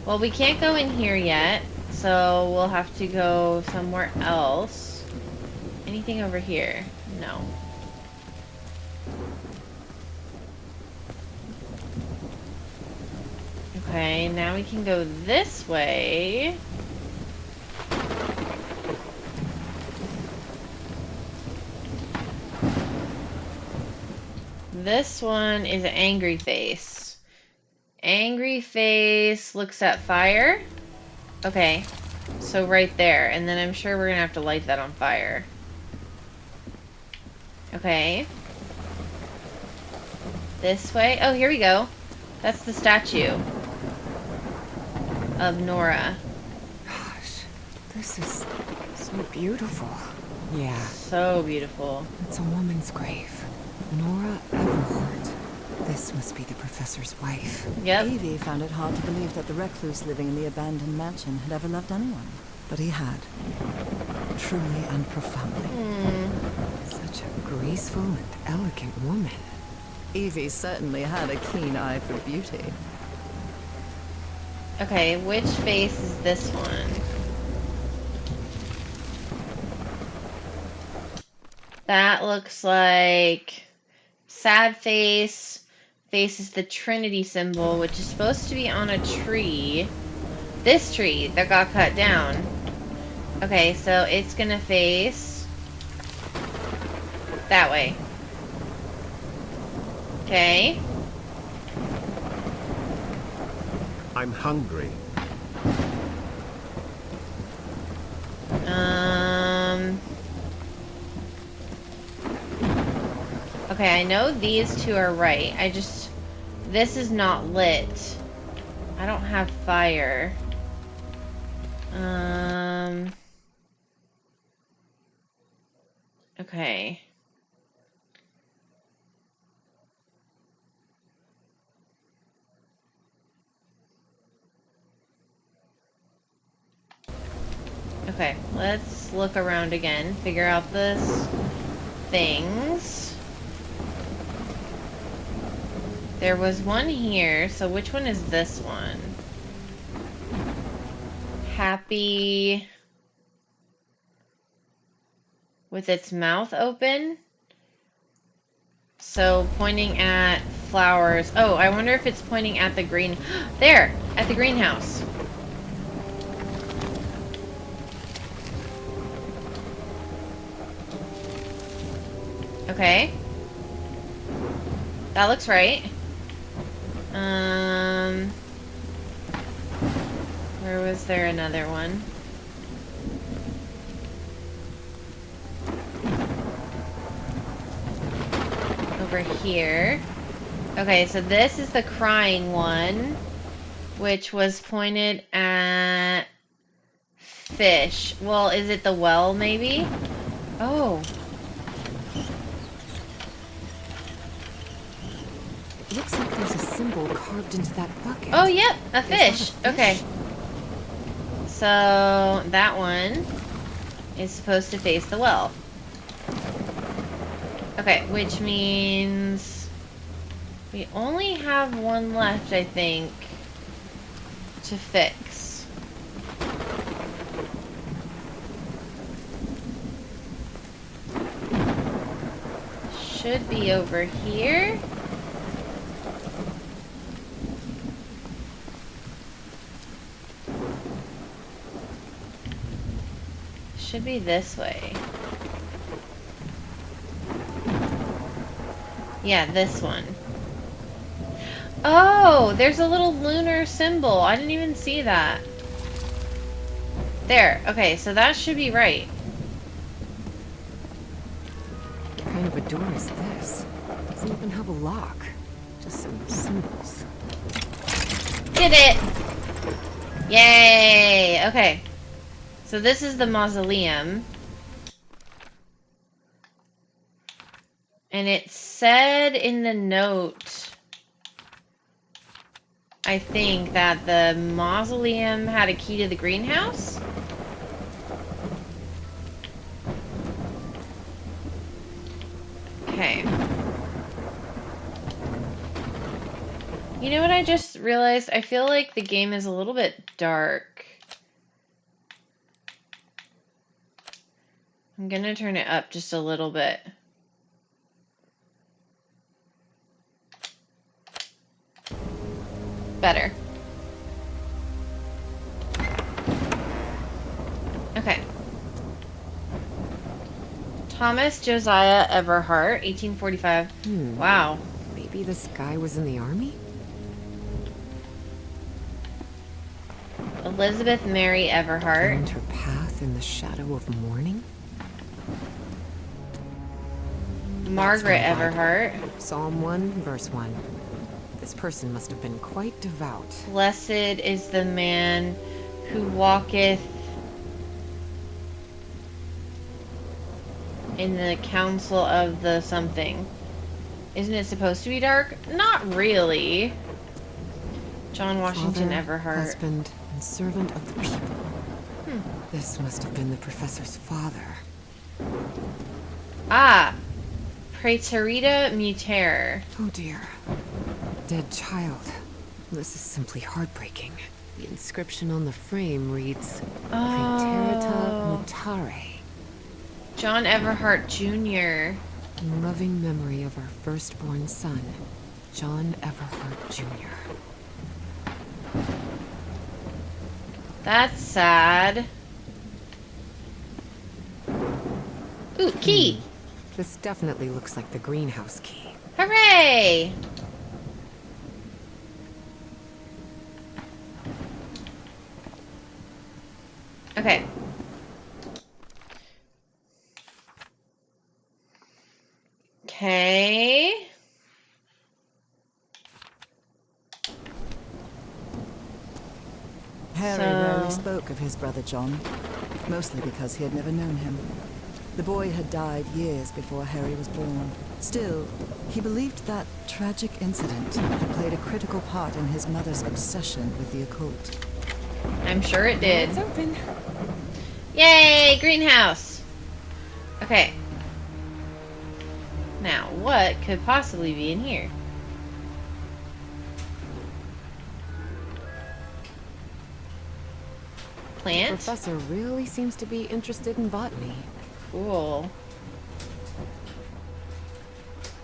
Well, we can't go in here yet, so we'll have to go somewhere else. Anything over here? No. Okay, now we can go this way. This one is an angry face. Angry face looks at fire. Okay, so right there. And then I'm sure we're gonna have to light that on fire. Okay. This way. Oh, here we go. That's the statue of Nora. Gosh, this is so beautiful. Yeah, So beautiful. it's a woman's grave. Nora Everhart. This must be the professor's wife. Yep. Evie found it hard to believe that the recluse living in the abandoned mansion had ever loved anyone. But he had. Truly and profoundly. Such a graceful and elegant woman. Evie certainly had a keen eye for beauty. Okay, which face is this one? That looks like sad face. Face is the Trinity symbol, which is supposed to be on a tree. This tree that got cut down. Okay, so it's gonna face that way. Okay. I'm hungry. Okay, I know these two are right. This is not lit. I don't have fire. Okay. Okay, let's look around again, figure out this things. There was one here, so which one is this one? Happy with its mouth open. So pointing at flowers. Oh, I wonder if it's pointing at the green. There, at the greenhouse. Okay. That looks right. Where was there another one? Over here. Okay, so this is the crying one, which was pointed at fish. Well, is it the well, maybe? Oh. Looks like there's a symbol carved into that bucket. Oh, yep, a Is that fish. a fish? Okay. So that one is supposed to face the well. Okay, which means we only have one left, I think, to fix. Should be over here. Should be this way. Yeah, this one. Oh, there's a little lunar symbol. I didn't even see that. There. Okay, so that should be right. What kind of a door is this? Doesn't even have a lock. Just some symbols. Did it! Yay! Okay. So this is the mausoleum. And it said in the note, I think, that the mausoleum had a key to the greenhouse. Okay. You know what I just realized? I feel like the game is a little bit dark. I'm gonna turn it up just a little bit. Better. Okay. Thomas Josiah Everhart, 1845. Wow. Maybe this guy was in the army? Elizabeth Mary Everhart. Found her path in the shadow of mourning? Margaret That's from the Bible. Everhart. Psalm 1, verse 1. This person must have been quite devout. Blessed is the man who walketh in the counsel of the something. Isn't it supposed to be dark? Not really. John Washington Father, Everhart. husband, and servant of the people. This must have been the professor's father. Ah! Praeterita Mutere. Oh dear. Dead child. This is simply heartbreaking. The inscription on the frame reads, Praeterita Mutare. John Everhart Jr. In loving memory of our firstborn son, John Everhart Jr. That's sad. Ooh, key! This definitely looks like the greenhouse key. Hooray! Okay. Okay. Harry So- rarely spoke of his brother John, mostly because he had never known him. The boy had died years before Harry was born. Still, he believed that tragic incident had played a critical part in his mother's obsession with the occult. I'm sure it did. It's open. Yay! Greenhouse! Okay. Now, what could possibly be in here? The Plant? professor really seems to be interested in botany. Cool.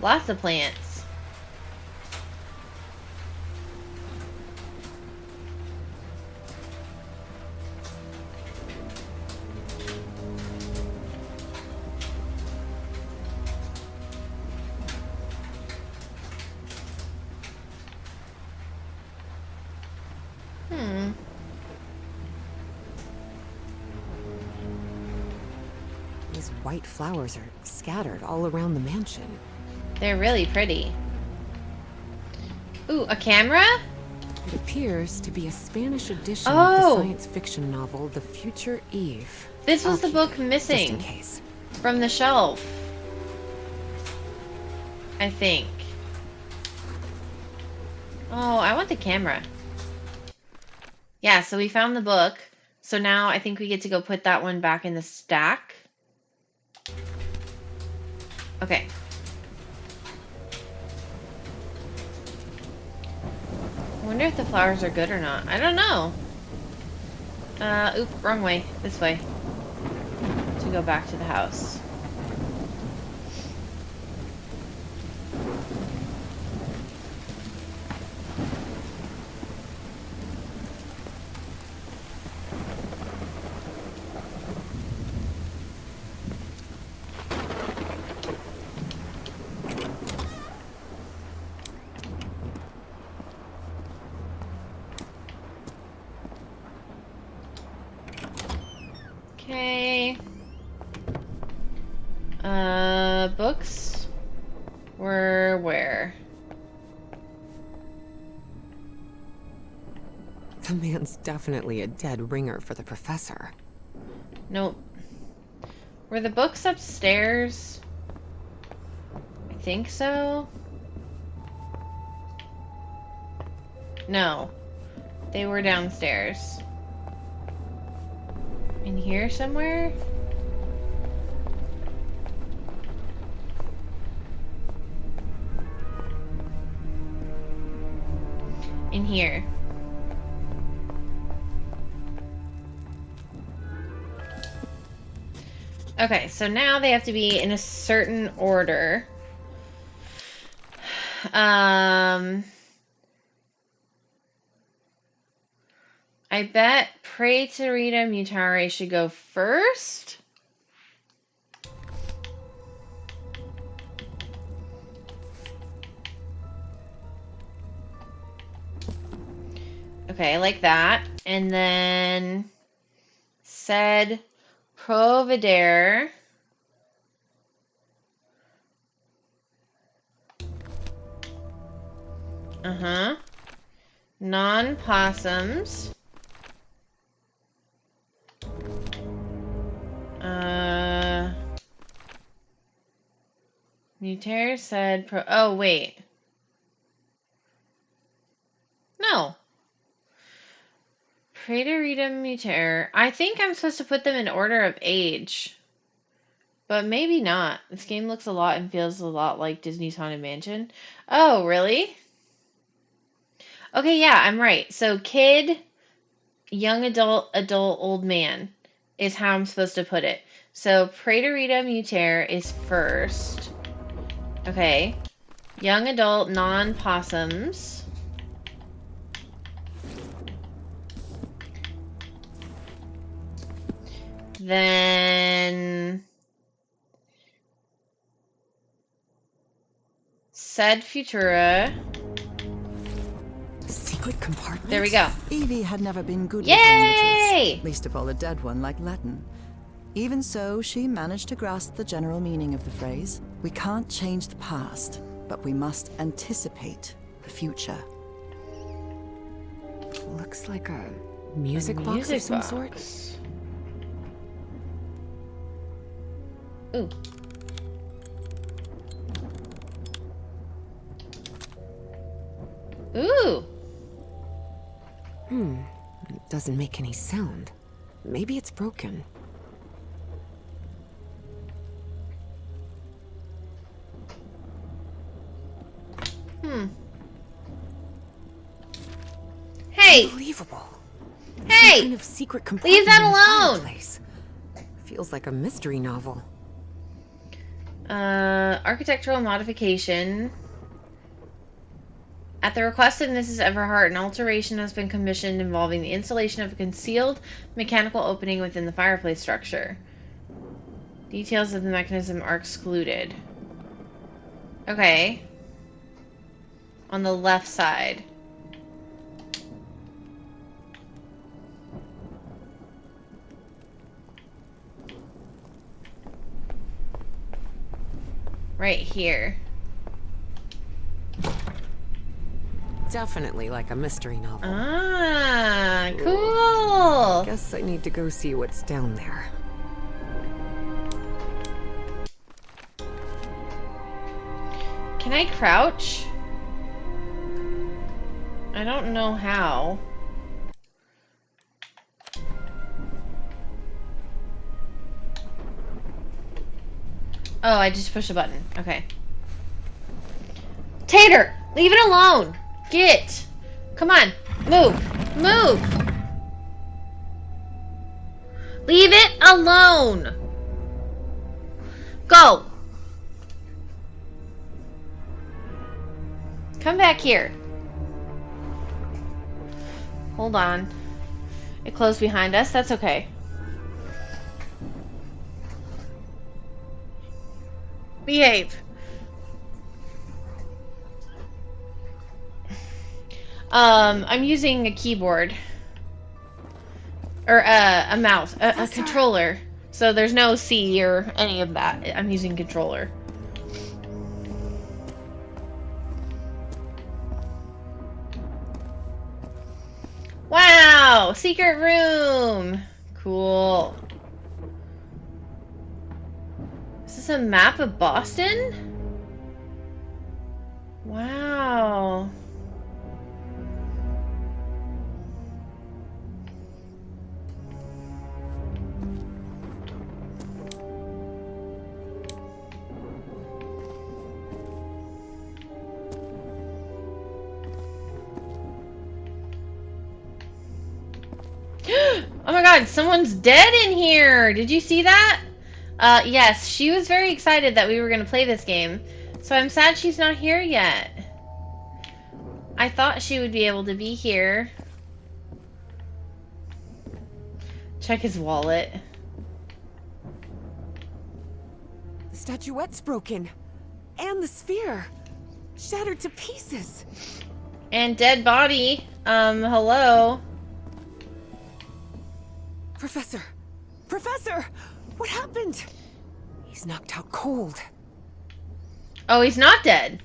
Lots of plants. These white flowers are scattered all around the mansion. They're really pretty. Ooh, a camera? It appears to be a Spanish edition of Oh! the science fiction novel The Future Eve. This was the I'll book keep it, missing just in case. from the shelf. I think. Oh, I want the camera. Yeah, so we found the book. So now I think we get to go put that one back in the stack. Okay. I wonder if the flowers are good or not. I don't know. Oop, wrong way. This way. To go back to the house. Okay. Books were where? The man's definitely a dead ringer for the professor. Nope. Were the books upstairs? I think so. No. They were downstairs. In here somewhere? here. Okay, so now they have to be in a certain order. I bet Praetorita Mutare should go first. Okay, I like that. And then said Providere. Uh-huh. Non-possums. Mutare said oh, wait. No. Praetorita Mutare. I think I'm supposed to put them in order of age. But maybe not. This game looks a lot and feels a lot like Disney's Haunted Mansion. Oh, really? Okay, yeah, I'm right. So kid, young adult, old man is how I'm supposed to put it. So Praetorita Mutare is first. Okay. Young adult, non-possums. Then said Futura. Secret compartment? There we go. Evie had never been good with Yay! languages, least of all a dead one like Latin. Even so, she managed to grasp the general meaning of the phrase. We can't change the past, but we must anticipate the future. Looks like a music box of some sort. Ooh. Ooh. It doesn't make any sound. Maybe it's broken. Hey! Unbelievable. Hey! Some kind of secret compartment Leave that in the alone! fireplace. Feels like a mystery novel. Architectural modification. At the request of Mrs. Everhart, an alteration has been commissioned involving the installation of a concealed mechanical opening within the fireplace structure. Details of the mechanism are excluded. Okay. On the left side. Right here. Definitely like a mystery novel. Ah, cool. Guess I need to go see what's down there. Can I crouch? I don't know how. Oh, I just push a button. Okay. Tater! Leave it alone! Get! Come on! Move! Move! Leave it alone! Go! Come back here. Hold on. It closed behind us. That's okay. Behave. I'm using a keyboard. Or a mouse. A controller. So there's no C or any of that. I'm using controller. Wow! Secret room! Cool. Is this a map of Boston? Wow. god, someone's dead in here! Did you see that? Yes, she was very excited that we were going to play this game. So I'm sad she's not here yet. I thought she would be able to be here. Check his wallet. The statuette's broken. And the sphere. Shattered to pieces. And dead body. Hello? Professor! Professor! What happened? He's knocked out cold. Oh, he's not dead.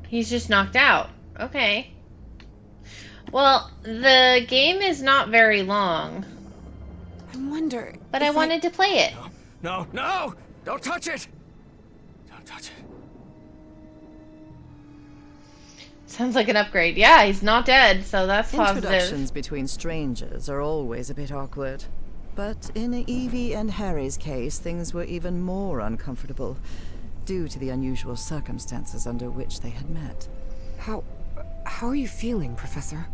He's just knocked out. Okay. Well, the game is not very long. I wonder. But I wanted to play it. No, no! Don't touch it! Don't touch it. Sounds like an upgrade. Yeah, he's not dead, so that's positive. Introductions between strangers are always a bit awkward. But in Evie and Harry's case, things were even more uncomfortable, due to the unusual circumstances under which they had met. How are you feeling, Professor?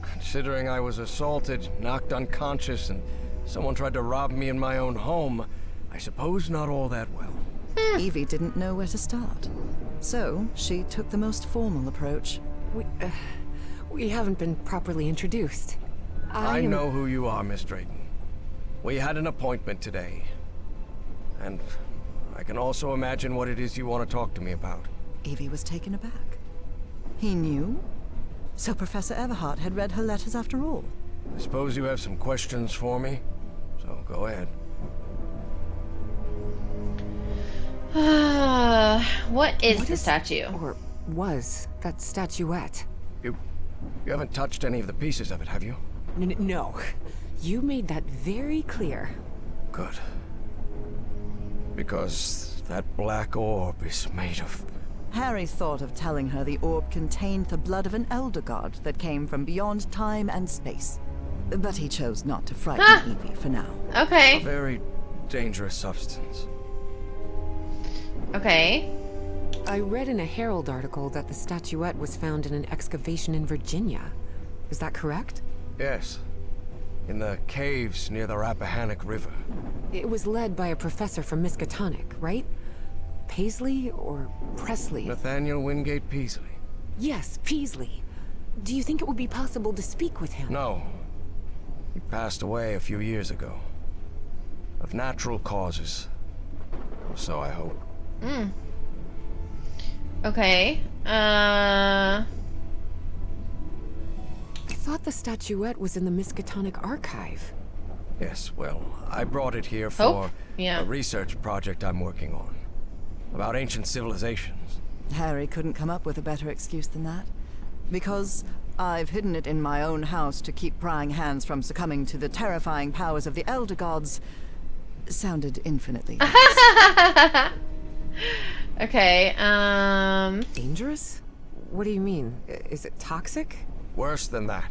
Considering I was assaulted, knocked unconscious, and someone tried to rob me in my own home, I suppose not all that well. Evie didn't know where to start. So, she took the most formal approach. We haven't been properly introduced. I know who you are, Miss Drayton. We had an appointment today. And I can also imagine what it is you want to talk to me about. Evie was taken aback. He knew? So Professor Everhart had read her letters after all. I suppose you have some questions for me, so go ahead. What is the statue? Or was that statuette? You haven't touched any of the pieces of it, have you? No. You made that very clear. Good. Because that black orb is made of... Harry thought of telling her the orb contained the blood of an elder god that came from beyond time and space. But he chose not to frighten Evie for now. a Okay. very dangerous substance. Okay. I read in a Herald article that the statuette was found in an excavation in Virginia. Is that correct? Yes. In the caves near the Rappahannock River. It was led by a professor from Miskatonic, right? Paisley or Presley? Nathaniel Wingate Peasley. Yes, Peasley. Do you think it would be possible to speak with him? No. He passed away a few years ago. Of natural causes. Or so I hope. Okay. I thought the statuette was in the Miskatonic archive. Yes, well, I brought it here Oh, for yeah. a research project I'm working on. About ancient civilizations. Harry couldn't come up with a better excuse than that. Because I've hidden it in my own house to keep prying hands from succumbing to the terrifying powers of the elder gods sounded infinitely nice. Okay, Dangerous? What do you mean? Is it toxic? Worse than that.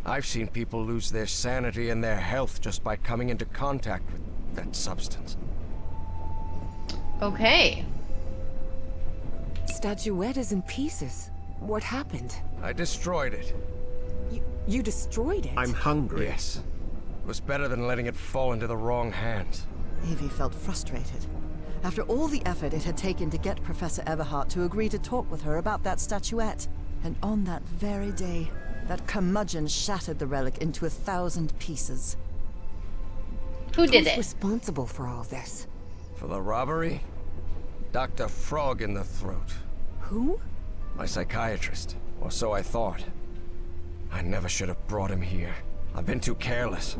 I've seen people lose their sanity and their health just by coming into contact with that substance. okay. Statuette is in pieces. What happened? I destroyed it. You destroyed it? I'm hungry. Yes. It was better than letting it fall into the wrong hands. Evie felt frustrated. After all the effort it had taken to get Professor Everhart to agree to talk with her about that statuette, and on that very day, that curmudgeon shattered the relic into 1,000 pieces. Who did Who's it? responsible for all this? For the robbery? Dr. Frog in the throat. Who? My psychiatrist. Or so I thought. I never should have brought him here. I've been too careless.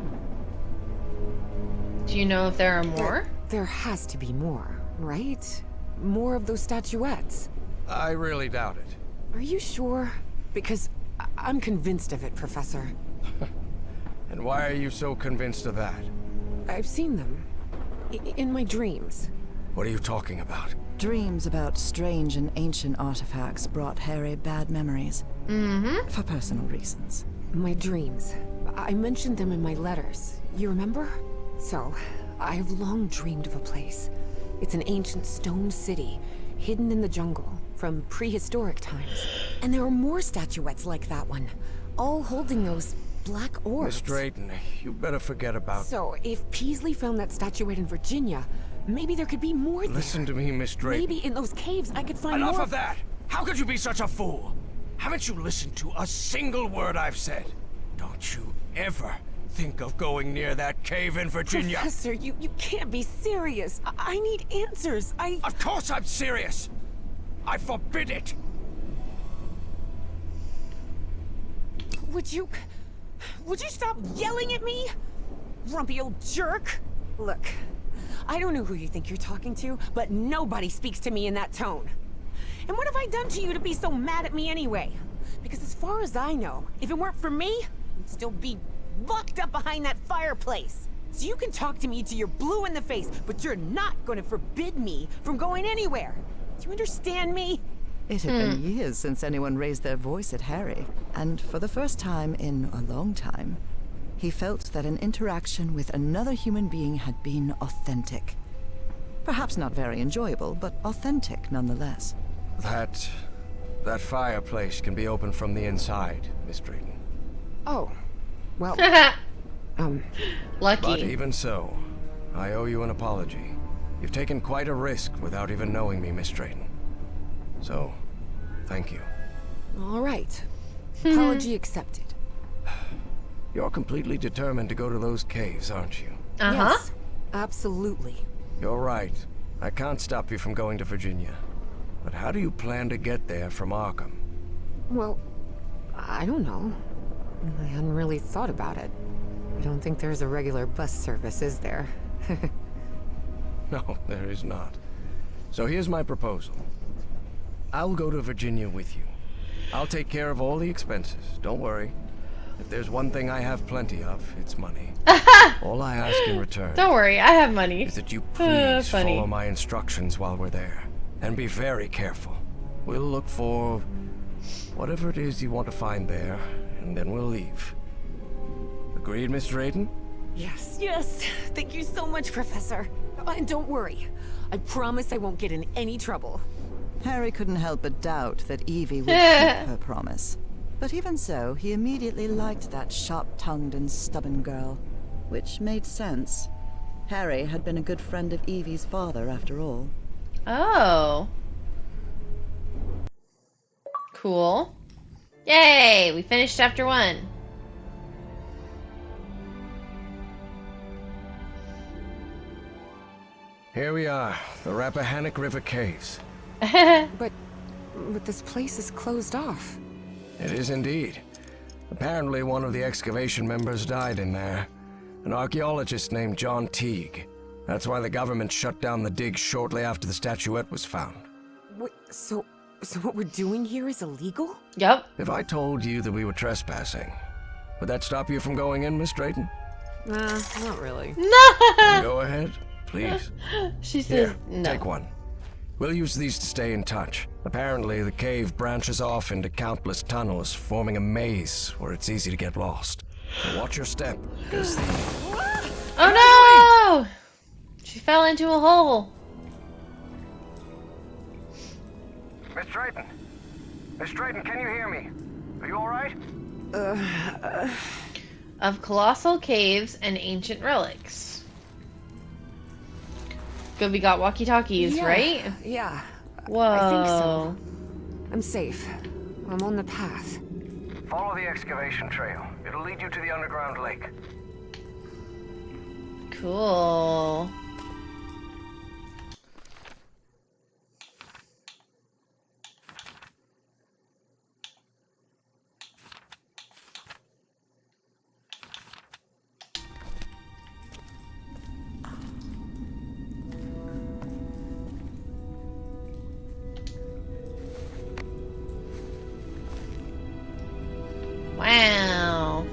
Do you know if there are more? There has to be more, right? More of those statuettes. I really doubt it. Are you sure? Because I'm convinced of it, Professor. And why are you so convinced of that? I've seen them. In my dreams. What are you talking about? Dreams about strange and ancient artifacts brought Harry bad memories. For personal reasons. My dreams. I mentioned them in my letters. You remember? So, I have long dreamed of a place. It's an ancient stone city, hidden in the jungle, from prehistoric times. And there are more statuettes like that one, all holding those black orbs. Miss Drayton, you better forget about... So, if Peasley found that statuette in Virginia, maybe there could be more there. Listen to me, Miss Drayton. Maybe in those caves I could find Enough more. of that! How could you be such a fool? Haven't you listened to a single word I've said? Don't you ever think of going near that cave in Virginia. Professor, you can't be serious. I need answers. Of course I'm serious! I forbid it! Would you stop yelling at me? Grumpy old jerk. Look, I don't know who you think you're talking to, but nobody speaks to me in that tone. And what have I done to you to be so mad at me anyway? Because as far as I know, if it weren't for me, you'd still be locked up behind that fireplace. So you can talk to me till you're blue in the face, but you're not going to forbid me from going anywhere. Do you understand me? It had been years since anyone raised their voice at Harry, and for the first time in a long time, he felt that an interaction with another human being had been authentic. Perhaps not very enjoyable, but authentic nonetheless. That fireplace can be opened from the inside, Miss Drayton. Oh, well, Lucky. But even so, I owe you an apology. You've taken quite a risk without even knowing me, Miss Drayton. So, thank you. all right. Apology accepted. You're completely determined to go to those caves, aren't you? Uh-huh. Yes, absolutely. You're right. I can't stop you from going to Virginia. But how do you plan to get there from Arkham? Well, I don't know. I hadn't really thought about it. I don't think there's a regular bus service, is there? No, there is not. So here's my proposal. I'll go to Virginia with you. I'll take care of all the expenses, don't worry. If there's one thing I have plenty of, it's money. All I ask in return Don't worry, I have money. is that you please Funny. follow my instructions while we're there. And be very careful. We'll look for whatever it is you want to find there, and then we'll leave. Agreed, Miss Drayton? Yes, yes. Thank you so much, Professor. And don't worry. I promise I won't get in any trouble. Harry couldn't help but doubt that Evie would keep her promise. But even so, he immediately liked that sharp-tongued and stubborn girl. Which made sense. Harry had been a good friend of Evie's father, after all. Oh. Cool. Yay! We finished chapter 1. Here we are, the Rappahannock River Caves. But this place is closed off. It is indeed. Apparently one of the excavation members died in there. An archaeologist named John Teague. That's why the government shut down the dig shortly after the statuette was found. Wait, so what we're doing here is illegal? Yep. If I told you that we were trespassing, would that stop you from going in, Miss Drayton? Nah, not really. No! Go ahead, please. She says Here, no. take one. We'll use these to stay in touch. Apparently, the cave branches off into countless tunnels, forming a maze where it's easy to get lost. So watch your step, because the... Oh no! She fell into a hole. Miss Drayton! Miss Drayton, can you hear me? Are you alright? Of colossal caves and ancient relics. Good, we got walkie-talkies, Yeah, right? Yeah. Whoa. I think so. I'm safe. I'm on the path. Follow the excavation trail. It'll lead you to the underground lake. Cool. Wow.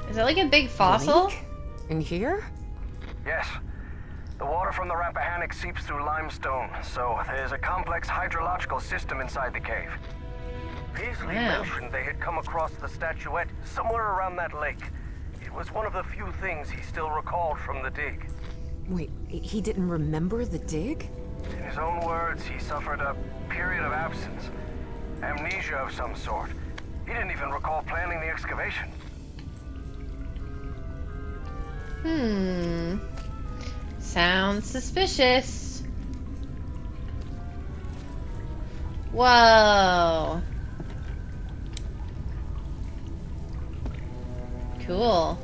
Is that like a big fossil? Lake? In here? Yes. The water from the Rappahannock seeps through limestone, so there's a complex hydrological system inside the cave. Peasley Wow. mentioned they had come across the statuette somewhere around that lake. It was one of the few things he still recalled from the dig. Wait, he didn't remember the dig? In his own words, he suffered a period of absence. Amnesia of some sort. He didn't even recall planning the excavation. Sounds suspicious. Whoa. Cool.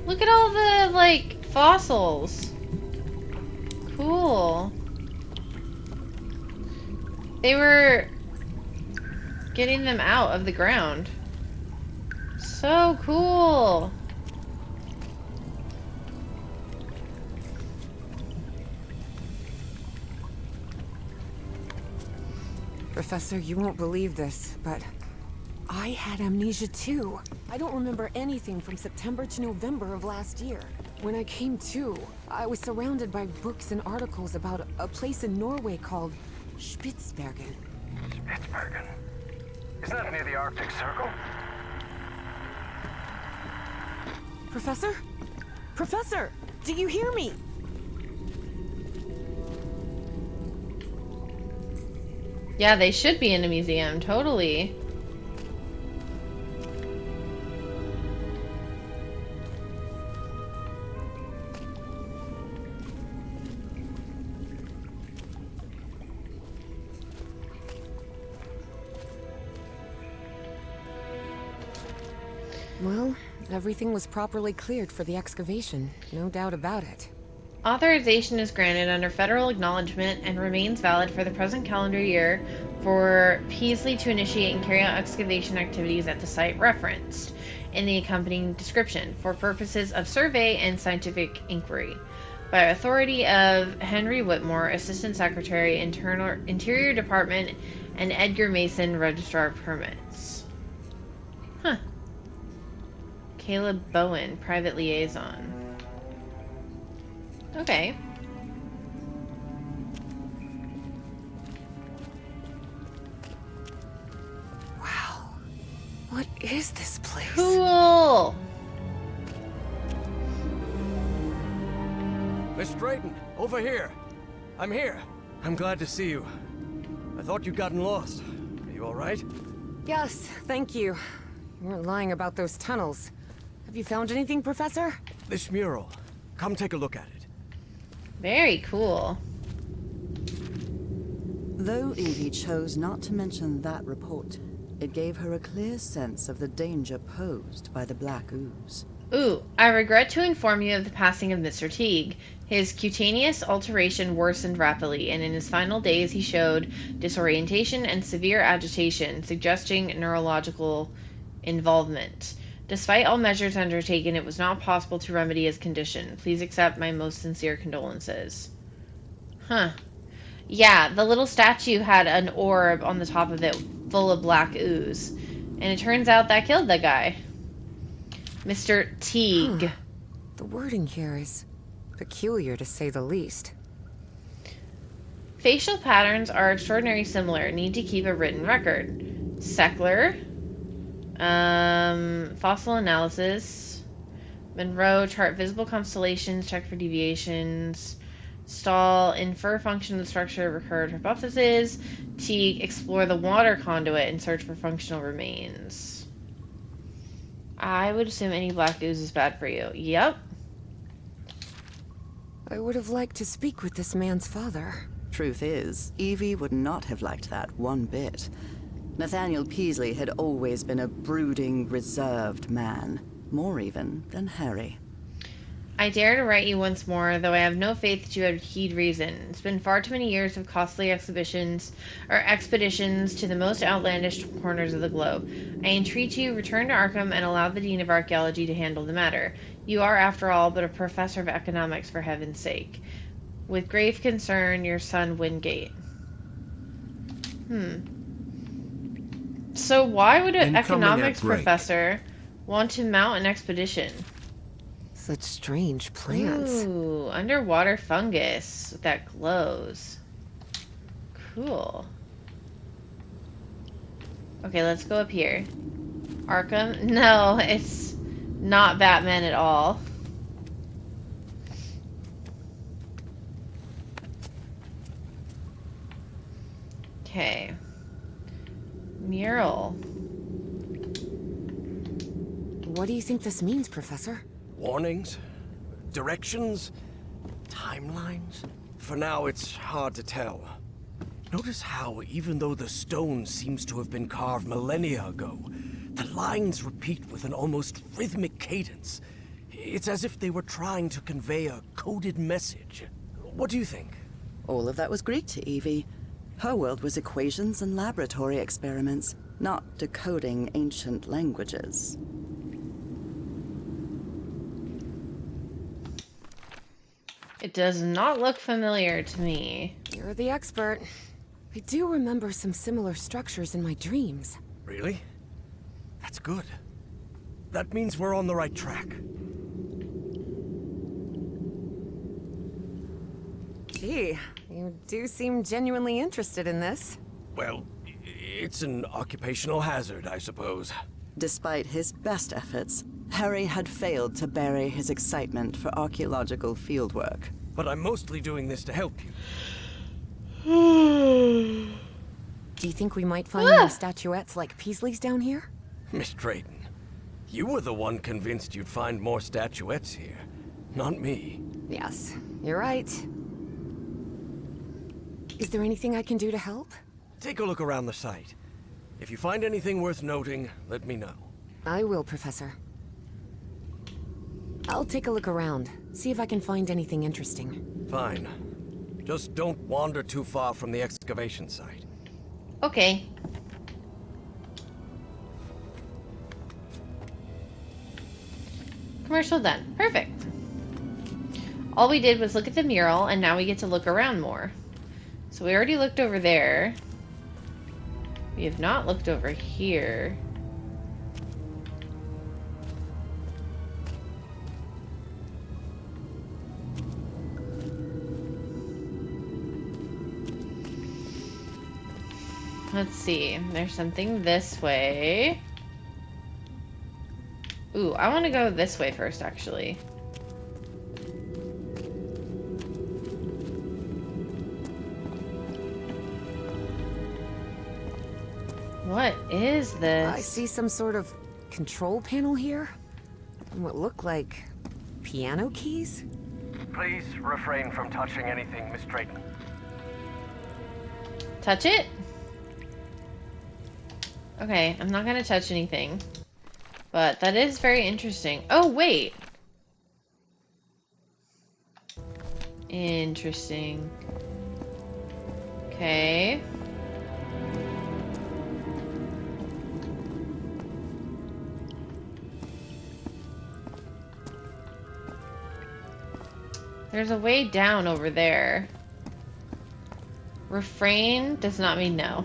Look at all the, like, fossils. Cool. They were getting them out of the ground. So cool. Professor, you won't believe this, but I had amnesia too. I don't remember anything from September to November of last year. When I came to, I was surrounded by books and articles about a place in Norway called Spitsbergen. Spitsbergen? Isn't that near the Arctic Circle? Professor? Professor! Do you hear me? Yeah, they should be in a museum, totally. Well, everything was properly cleared for the excavation, no doubt about it. Authorization is granted under federal acknowledgement and remains valid for the present calendar year for Peasley to initiate and carry out excavation activities at the site referenced in the accompanying description for purposes of survey and scientific inquiry. By authority of Henry Whitmore, Assistant Secretary, Interior Department, and Edgar Mason, Registrar of Permits. Huh. Caleb Bowen, Private Liaison. Okay. Wow. What is this place? Cool. Miss Drayton, over here. I'm here. I'm glad to see you. I thought you'd gotten lost. Are you all right? Yes, thank you. You weren't lying about those tunnels. Have you found anything, Professor? This mural. Come take a look at it. Very cool. Though Evie chose not to mention that report, it gave her a clear sense of the danger posed by the black ooze. Ooh, I regret to inform you of the passing of Mr. Teague. His cutaneous alteration worsened rapidly, and in his final days he showed disorientation and severe agitation, suggesting neurological involvement. Despite all measures undertaken, it was not possible to remedy his condition. Please accept my most sincere condolences. Huh. Yeah, the little statue had an orb on the top of it full of black ooze. And it turns out that killed the guy. Mr. Teague. The wording here is peculiar, to say the least. Facial patterns are extraordinarily similar. Need to keep a written record. Seckler. Fossil analysis. Monroe, chart visible constellations, check for deviations. Stahl, infer function of the structure, recurred hypothesis. Teague, explore the water conduit and search for functional remains. I would assume any black ooze is bad for you. Yep. I would have liked to speak with this man's father. Truth is, Evie would not have liked that one bit. Nathaniel Peasley had always been a brooding, reserved man. More even than Harry. I dare to write you once more, though I have no faith that you would heed reason. It's been far too many years of costly expeditions to the most outlandish corners of the globe. I entreat you, return to Arkham and allow the Dean of Archaeology to handle the matter. You are, after all, but a professor of economics, for heaven's sake. With grave concern, your son, Wingate. So why would an Incoming economics at break. professor want to mount an expedition? Such strange plants. Ooh, underwater fungus that glows. Cool. Okay, let's go up here. Arkham? No, it's not Batman at all. Okay. Mural. What do you think this means, Professor? Warnings? Directions? Timelines? For now, it's hard to tell. Notice how, even though the stone seems to have been carved millennia ago, the lines repeat with an almost rhythmic cadence. It's as if they were trying to convey a coded message. What do you think? All of that was Greek to Evie. Her world was equations and laboratory experiments, not decoding ancient languages. It does not look familiar to me. You're the expert. I do remember some similar structures in my dreams. Really? That's good. That means we're on the right track. Gee, you do seem genuinely interested in this. Well, it's an occupational hazard, I suppose. Despite his best efforts, Harry had failed to bury his excitement for archaeological fieldwork. But I'm mostly doing this to help you. Do you think we might find more statuettes like Peasley's down here? Miss Drayton, you were the one convinced you'd find more statuettes here, not me. Yes, you're right. Is there anything I can do to help? Take a look around the site. If you find anything worth noting, let me know. I will, Professor. I'll take a look around, see if I can find anything interesting. Fine. Just don't wander too far from the excavation site. Okay. Commercial done. Perfect. All we did was look at the mural, and now we get to look around more. So we already looked over there. We have not looked over here. Let's see. There's something this way. Ooh, I want to go this way first, actually. What is this? I see some sort of control panel here. And what look like piano keys? Please refrain from touching anything, Miss Drayton. Touch it? Okay, I'm not gonna touch anything. But that is very interesting. Oh, wait! Interesting. Okay. There's a way down over there. Refrain does not mean no.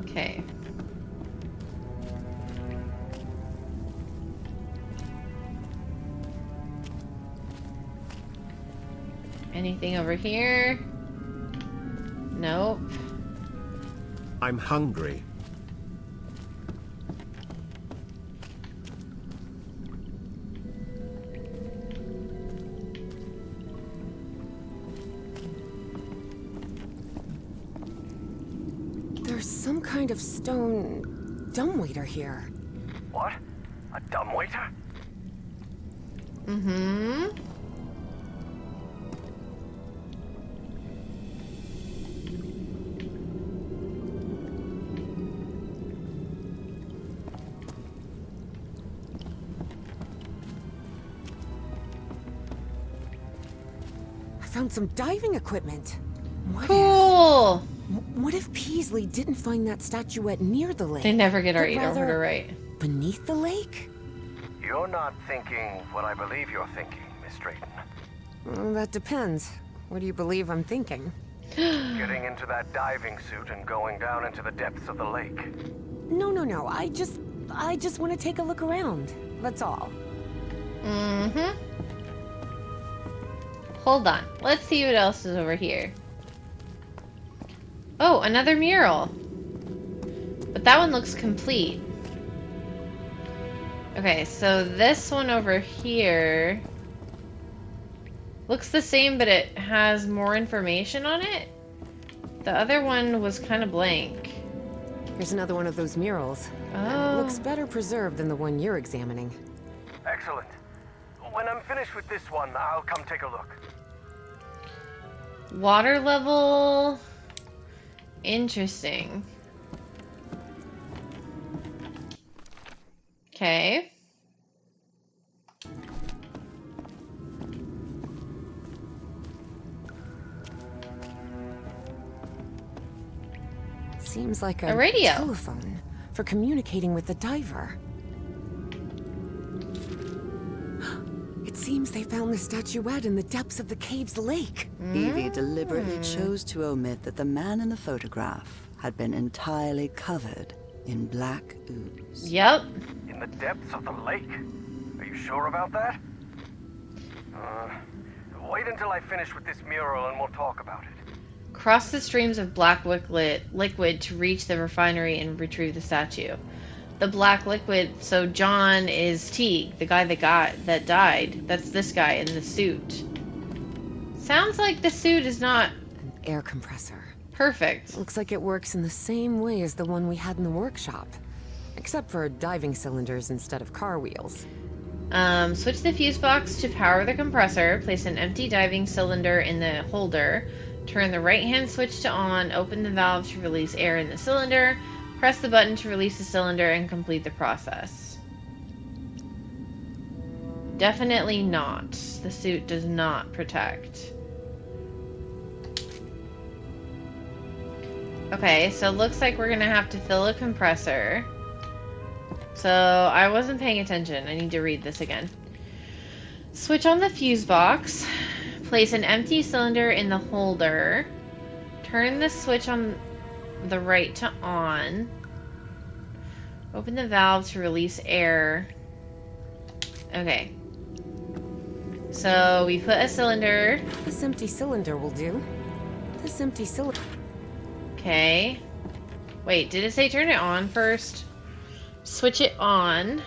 Okay. Anything over here? Nope. I'm hungry. There's some kind of stone dumbwaiter here. What? A dumbwaiter? Mm-hmm. I found some diving equipment. Cool! What if Peasley didn't find that statuette near the lake? They never get our but eat over rather to right. beneath the lake? You're not thinking what I believe you're thinking, Miss Drayton. Well, that depends. What do you believe I'm thinking? Getting into that diving suit and going down into the depths of the lake. No. I just want to take a look around. That's all. Mm-hmm. Hold on. Let's see what else is over here. Oh, another mural. But that one looks complete. Okay, so this one over here looks the same, but it has more information on it. The other one was kind of blank. Here's another one of those murals. And it Oh. looks better preserved than the one you're examining. Excellent. When I'm finished with this one, I'll come take a look. Water level. Interesting. Okay. Seems like A radio. telephone for communicating with the diver. It seems they found the statuette in the depths of the cave's lake. Evie deliberately chose to omit that the man in the photograph had been entirely covered in black ooze. Yep. In the depths of the lake? Are you sure about that? Wait until I finish with this mural and we'll talk about it. Cross the streams of black liquid to reach the refinery and retrieve the statue. The black liquid. So John is Teague, the guy that died. That's this guy in the suit. Sounds like the suit is not An air compressor. perfect. Looks like it works in the same way as the one we had in the workshop. Except for diving cylinders instead of car wheels. Switch the fuse box to power the compressor. Place an empty diving cylinder in the holder. Turn the right-hand switch to on. Open the valve to release air in the cylinder. Press the button to release the cylinder and complete the process. Definitely not. The suit does not protect. Okay, so it looks like we're gonna have to fill a compressor. So I wasn't paying attention. I need to read this again. Switch on the fuse box. Place an empty cylinder in the holder. Turn the switch on the right to on. Open the valve to release air. Okay. So we put a cylinder. This empty cylinder will do. This empty cylinder. Okay. Wait, did it say turn it on first? Switch it on.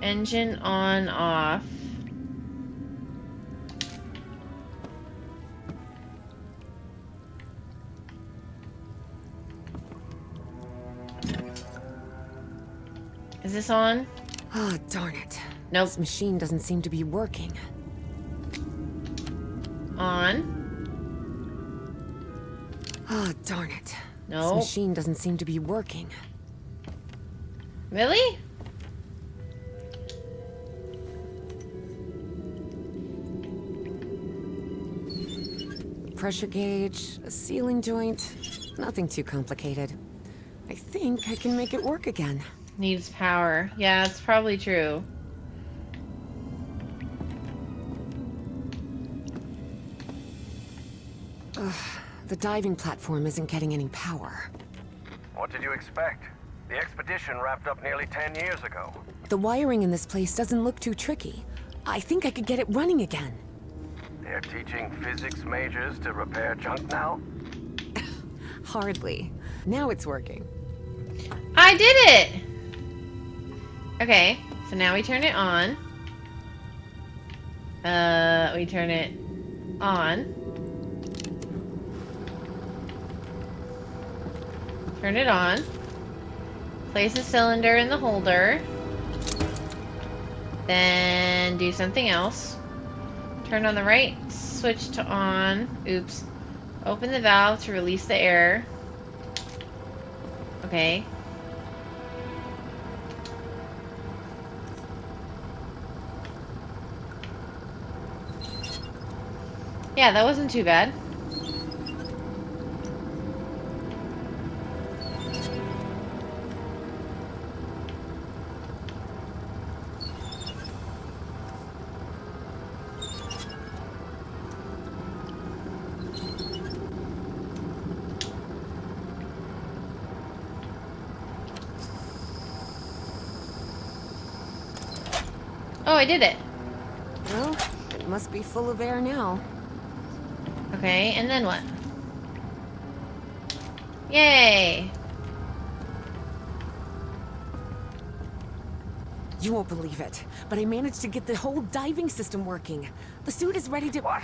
Engine on, off. Is this on? Oh, darn it. Nope. This machine doesn't seem to be working. On. Oh, darn it. No. This machine doesn't seem to be working. Really? Pressure gauge, a sealing joint, nothing too complicated. I think I can make it work again. Needs power. Yeah, it's probably true. The diving platform isn't getting any power. What did you expect? The expedition wrapped up nearly 10 years ago. The wiring in this place doesn't look too tricky. I think I could get it running again. They're teaching physics majors to repair junk now? Hardly. Now it's working. I did it! Okay, so now we turn it on. We turn it on. Turn it on. Place a cylinder in the holder. Then do something else. Turn on the right switch to on. Oops. Open the valve to release the air. Okay. Yeah, that wasn't too bad. Oh, I did it. Well, it must be full of air now. Okay, and then what? Yay! You won't believe it, but I managed to get the whole diving system working. The suit is ready to... What?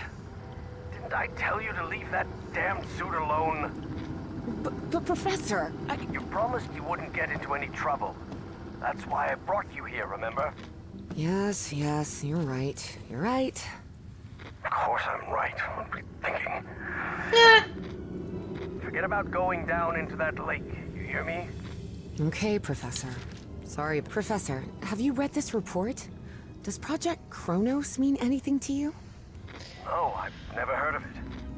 Didn't I tell you to leave that damn suit alone? But Professor, You promised you wouldn't get into any trouble. That's why I brought you here, remember? Yes, you're right. You're right. Of course I'm right. What were you thinking? Forget about going down into that lake. You hear me? Okay, Professor. Sorry, Professor, have you read this report? Does Project Kronos mean anything to you? No, I've never heard of it.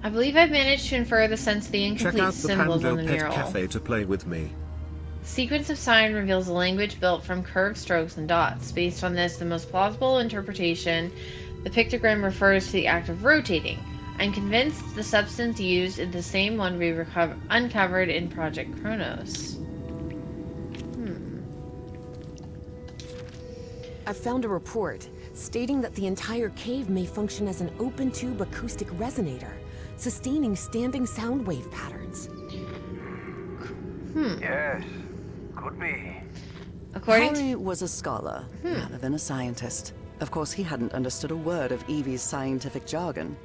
I believe I've managed to infer the sense of the Check incomplete out the symbols on Pando the Pet mural. Cafe to play with me. Sequence of sign reveals a language built from curved strokes and dots. Based on this, the most plausible interpretation, the pictogram refers to the act of rotating. I'm convinced the substance used is the same one we uncovered in Project Kronos. I found a report stating that the entire cave may function as an open-tube acoustic resonator, sustaining standing sound wave patterns. Yes, could be. According to Harry was a scholar, rather than a scientist. Of course, he hadn't understood a word of Evie's scientific jargon.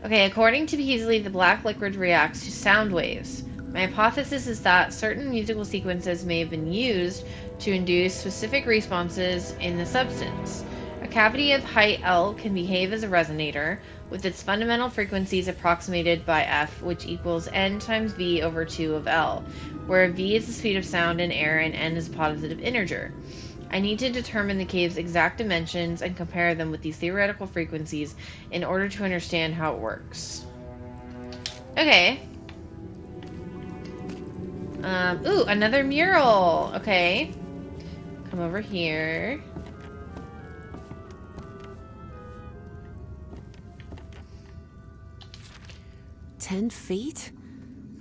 According to Beasley, the black liquid reacts to sound waves. My hypothesis is that certain musical sequences may have been used to induce specific responses in the substance. A cavity of height L can behave as a resonator, with its fundamental frequencies approximated by F, which equals n times V over 2 of L, where V is the speed of sound in air and n is a positive integer. I need to determine the cave's exact dimensions and compare them with these theoretical frequencies in order to understand how it works. Okay. Ooh, another mural. Okay. Come over here. "10 feet?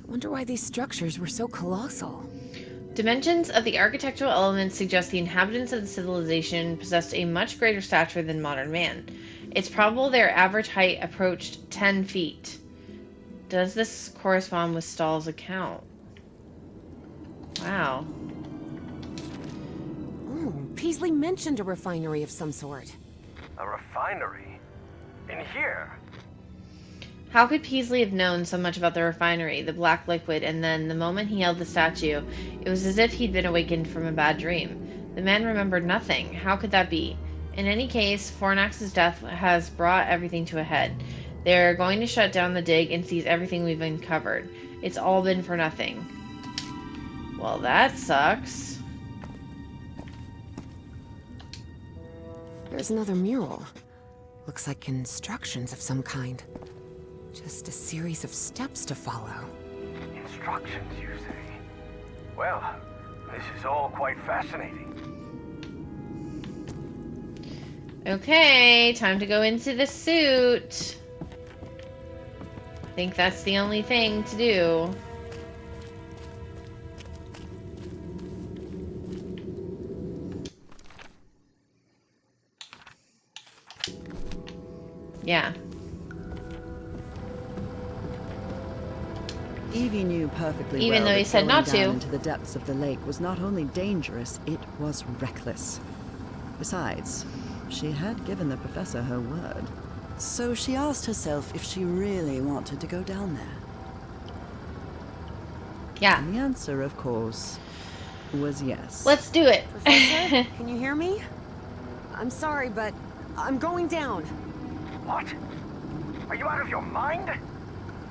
I wonder why these structures were so colossal." Dimensions of the architectural elements suggest the inhabitants of the civilization possessed a much greater stature than modern man. It's probable their average height approached 10 feet. Does this correspond with Stahl's account? Wow. Oh, Peasley mentioned a refinery of some sort. A refinery? In here? How could Peasley have known so much about the refinery, the black liquid, and then, the moment he held the statue, it was as if he'd been awakened from a bad dream? The man remembered nothing. How could that be? In any case, Fornax's death has brought everything to a head. They're going to shut down the dig and seize everything we've uncovered. It's all been for nothing. Well, that sucks. There's another mural. Looks like instructions of some kind. Just a series of steps to follow. Instructions, you say? Well, this is all quite fascinating. Okay, time to go into the suit. I think that's the only thing to do. Yeah. Evie knew perfectly Even well though he that said going not down to. into the depths of the lake was not only dangerous, it was reckless. Besides, she had given the professor her word. So she asked herself if she really wanted to go down there. Yeah. And the answer, of course, was yes. Let's do it. Professor, can you hear me? I'm sorry, but I'm going down. What? Are you out of your mind?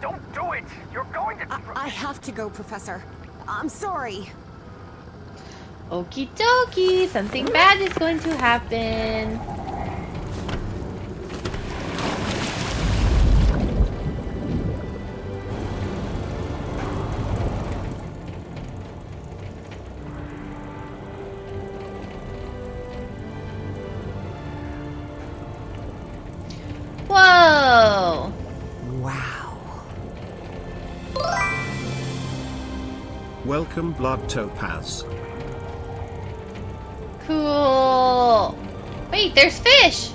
Don't do it! You're going to... I have to go, Professor. I'm sorry. Okie dokie. Something bad is going to happen. Whoa! Wow. Welcome, Blood Topaz. Cool. Wait, there's fish.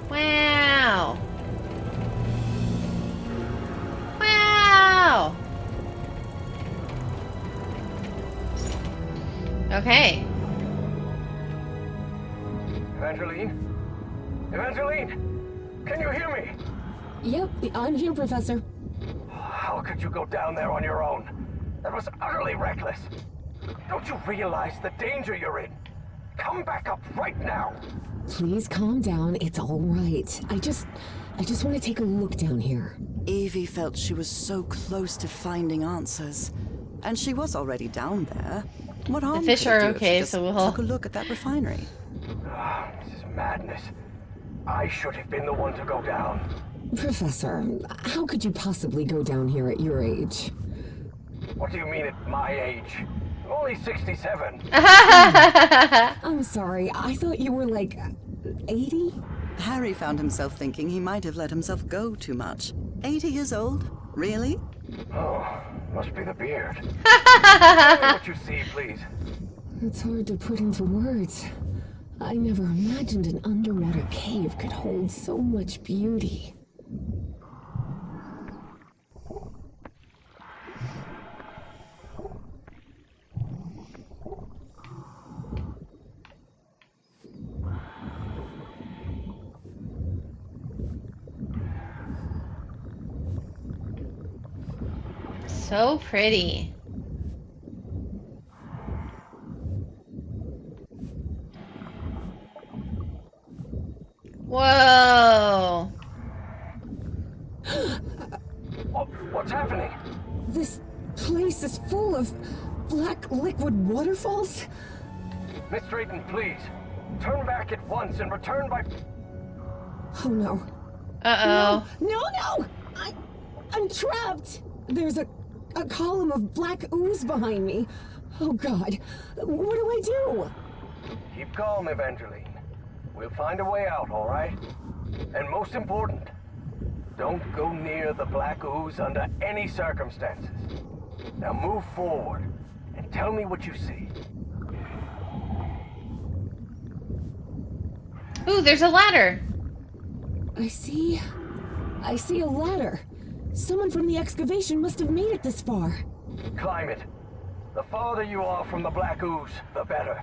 Wow. Okay. Evangeline? Evangeline? Can you hear me? Yep, I'm here, Professor. How could you go down there on your own? That was utterly reckless. Don't you realize the danger you're in? Come back up right now. Please calm down. It's all right. I just want to take a look down here. Evie felt she was so close to finding answers. And she was already down there. What harm fish could it are do if she okay, just so we'll- took a look at that refinery? This is madness. I should have been the one to go down. Professor, how could you possibly go down here at your age? What do you mean at my age? I'm only 67. I'm sorry, I thought you were like 80? Harry found himself thinking he might have let himself go too much. 80 years old? Really? Oh, must be the beard. Tell me what you see, please. It's hard to put into words. I never imagined an underwater cave could hold so much beauty. So pretty. Whoa. What's happening? This place is full of black liquid waterfalls? Miss Drayton, please. Turn back at once and return by... Oh no. Uh-oh. No! I'm trapped! There's a column of black ooze behind me. Oh god. What do I do? Keep calm, Evangeline. We'll find a way out, all right? And most important, don't go near the black ooze under any circumstances. Now move forward and tell me what you see. Ooh, there's a ladder. I see a ladder. Someone from the excavation must have made it this far. Climb it. The farther you are from the black ooze, the better.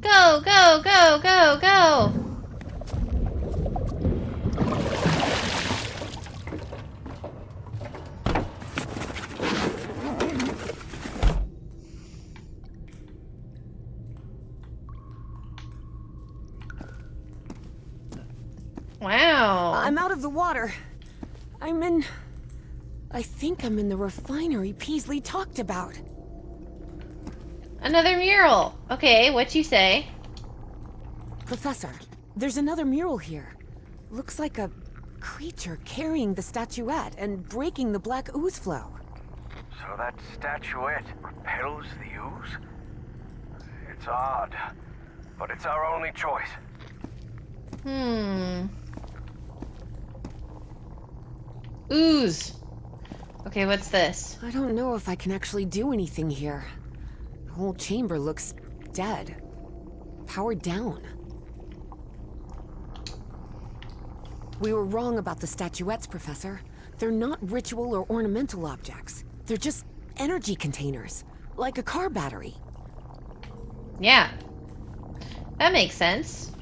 Go, go, go, go, go. Wow. I'm out of the water. I think I'm in the refinery Peasley talked about. Another mural. Okay, what you say? Professor, there's another mural here. Looks like a creature carrying the statuette and breaking the black ooze flow. So that statuette repels the ooze? It's odd, but it's our only choice. Ooze. Okay, what's this? I don't know if I can actually do anything here. The whole chamber looks dead. Powered down. We were wrong about the statuettes, Professor. They're not ritual or ornamental objects. They're just energy containers, like a car battery. Yeah. That makes sense.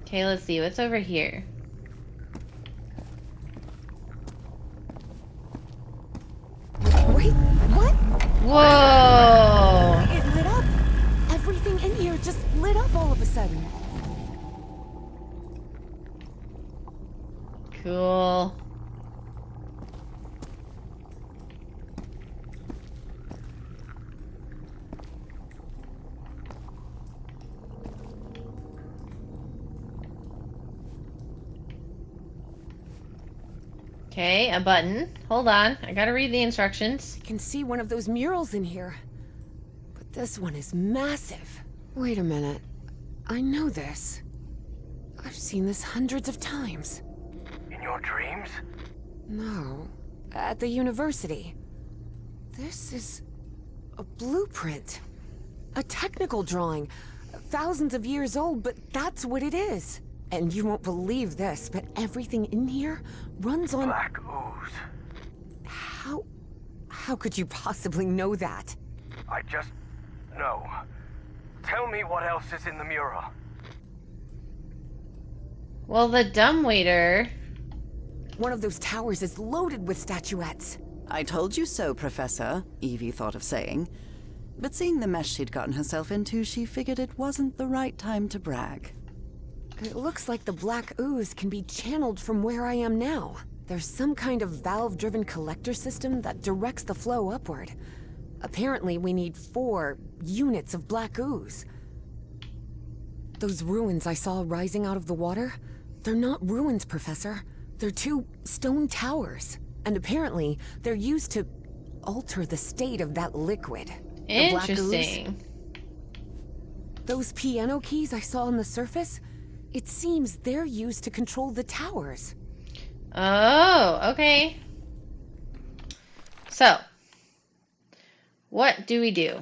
Okay, let's see. What's over here? Wait, what? Whoa! It lit up! Everything in here just lit up all of a sudden. Cool. Okay, a button. Hold on. I gotta read the instructions. I can see one of those murals in here. But this one is massive. Wait a minute. I know this. I've seen this hundreds of times. In your dreams? No. At the university. This is a blueprint. A technical drawing. Thousands of years old, but that's what it is. And you won't believe this, but everything in here runs on... Black ooze. How could you possibly know that? I just know. Tell me what else is in the mural. Well, the dumbwaiter. One of those towers is loaded with statuettes. I told you so, Professor, Evie thought of saying. But seeing the mess she'd gotten herself into, she figured it wasn't the right time to brag. It looks like the black ooze can be channeled from where I am now. There's some kind of valve-driven collector system that directs the flow upward. Apparently, we need 4 units of black ooze. Those ruins I saw rising out of the water, they're not ruins, Professor. They're 2 stone towers. And apparently, they're used to alter the state of that liquid. The black ooze. Interesting. Those piano keys I saw on the surface, it seems they're used to control the towers. Oh, okay. So, what do we do?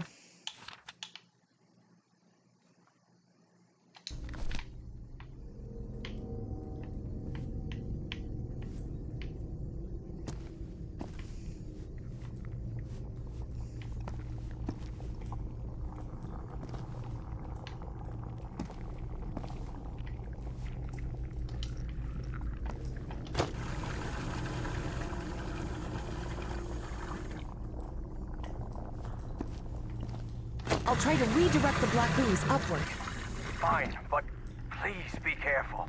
I'll try to redirect the black ooze upward. Fine, but please be careful.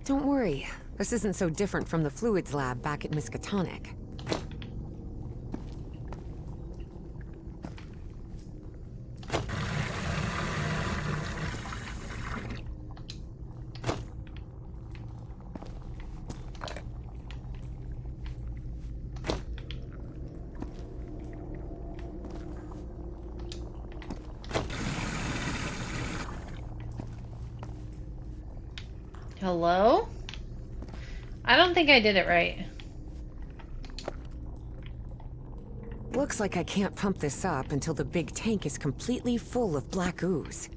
Don't worry. This isn't so different from the fluids lab back at Miskatonic. Hello? I don't think I did it right. Looks like I can't pump this up until the big tank is completely full of black ooze.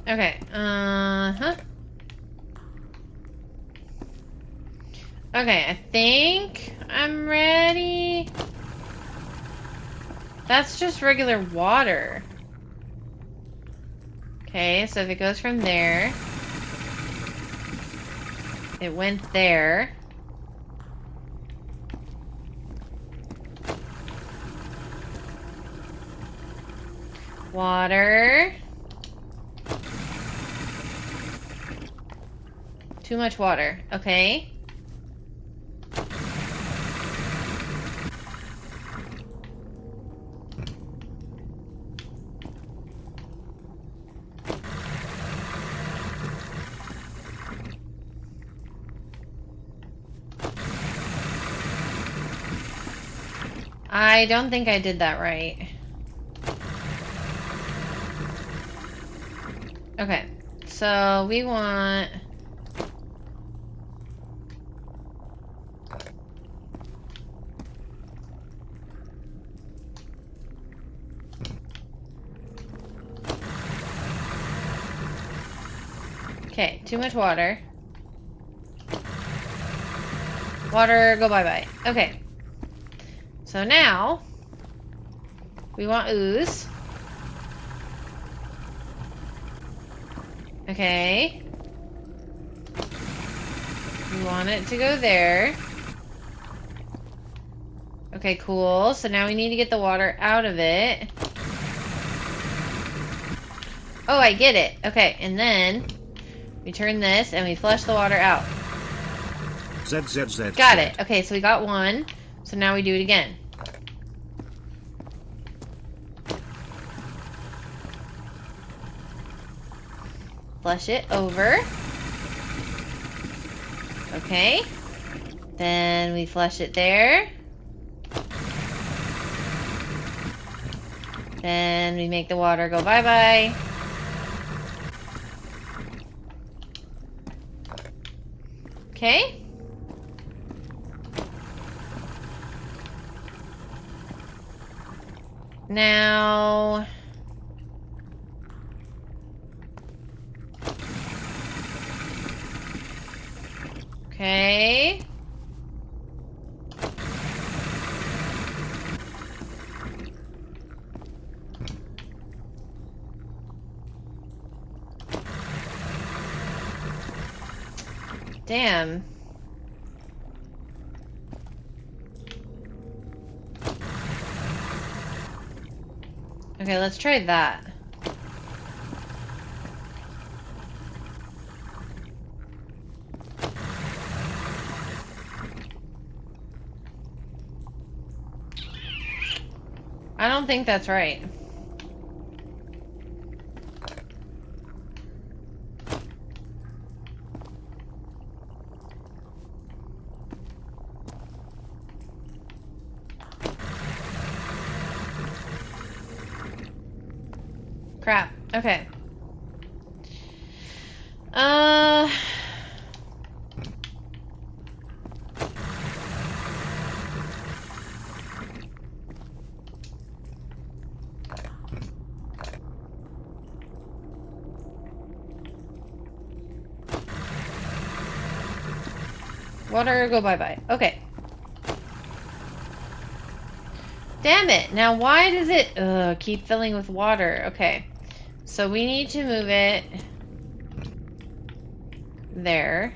Okay, Okay, I think I'm ready. That's just regular water. Okay, so if it goes from there, it went there. Water. Too much water. Okay. I don't think I did that right. Okay. So we want... Okay, too much water. Water, go bye-bye. Okay. So now, we want ooze. Okay. We want it to go there. Okay, cool. So now we need to get the water out of it. Oh, I get it. Okay, and then we turn this and we flush the water out. ZZZ. Got it. Okay, so we got one. So now we do it again. Flush it over. Okay. Then we flush it there. Then we make the water go bye-bye. Okay. Now... Okay. Damn. Okay, let's try that. I don't think that's right. Crap. Okay. Uh... Water, go bye-bye. Okay. Damn it! Now why does it keep filling with water? Okay. So we need to move it there.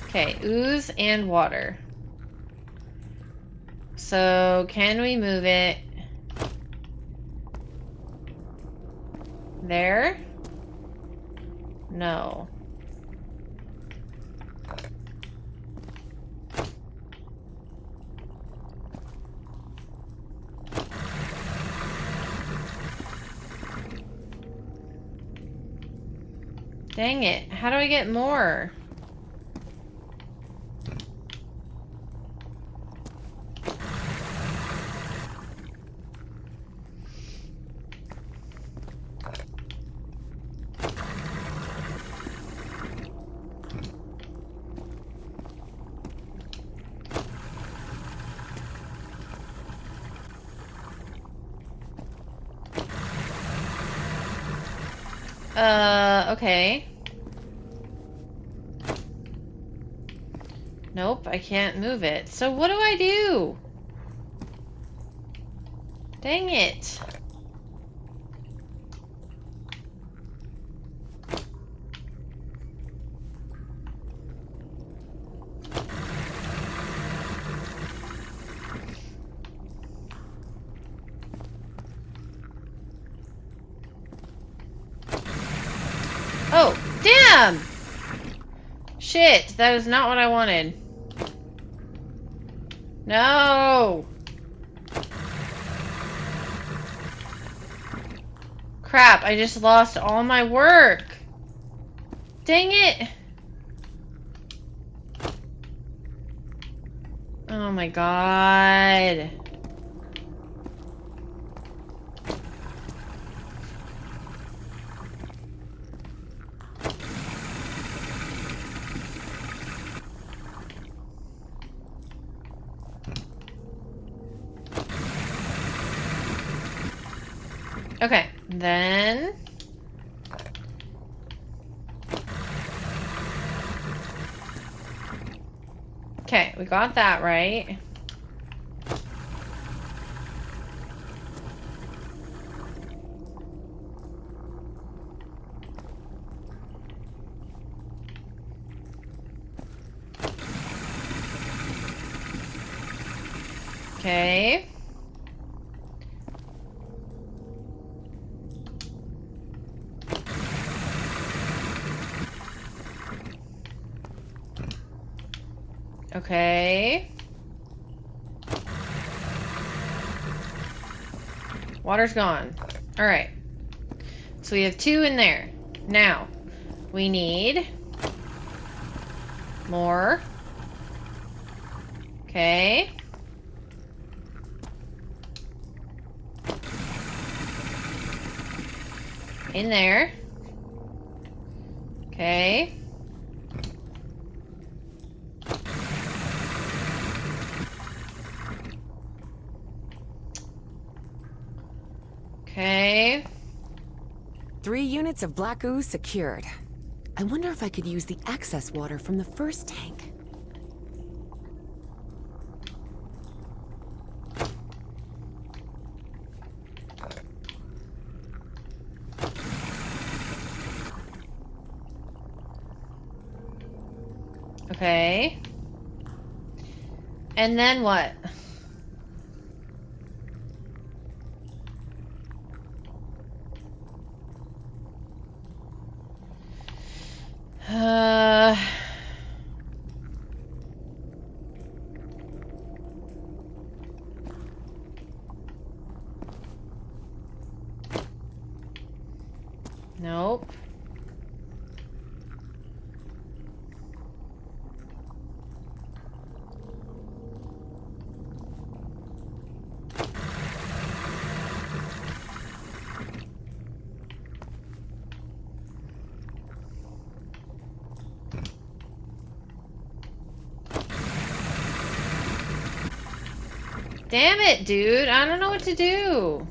Okay, ooze and water. So can we move it there? No. Dang it. How do I get more? Okay. Nope, I can't move it. So what do I do? Dang it. Oh, damn! Shit, that is not what I wanted. No! Crap, I just lost all my work. Dang it! Oh my god. Okay, then... Okay, we got that right. Okay. Okay. Water's gone. Alright. So we have 2 in there. Now, we need more. Okay. In there. Okay. Okay. 3 units of black ooze secured. I wonder if I could use the access water from the first tank. Okay. And then what? Uh... Nope. Damn it, dude. I don't know what to do.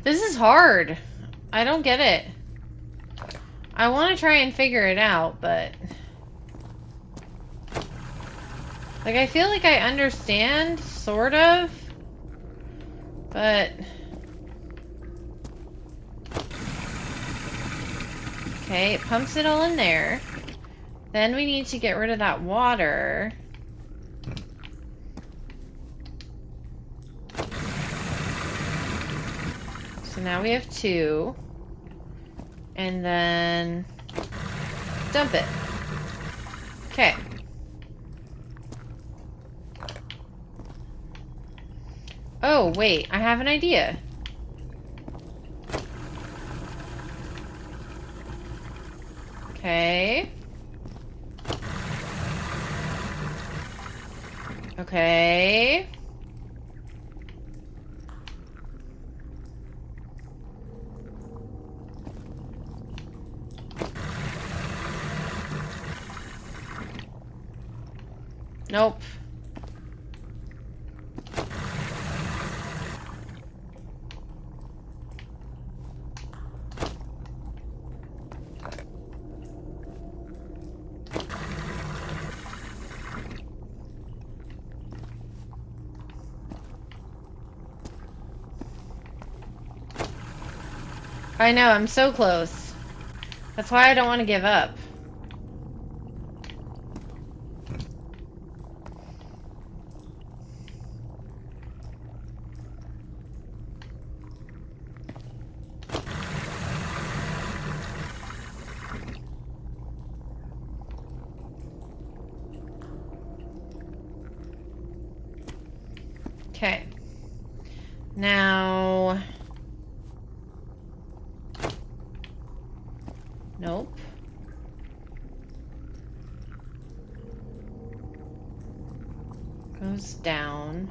This is hard. I don't get it. I want to try and figure it out, but... Like, I feel like I understand, sort of. But... Okay, it pumps it all in there. Then we need to get rid of that water. So now we have 2. And then dump it. Okay. Oh, wait, I have an idea. Okay. Okay. Nope. I know, I'm so close. That's why I don't want to give up. Okay. Now... Nope. Goes down.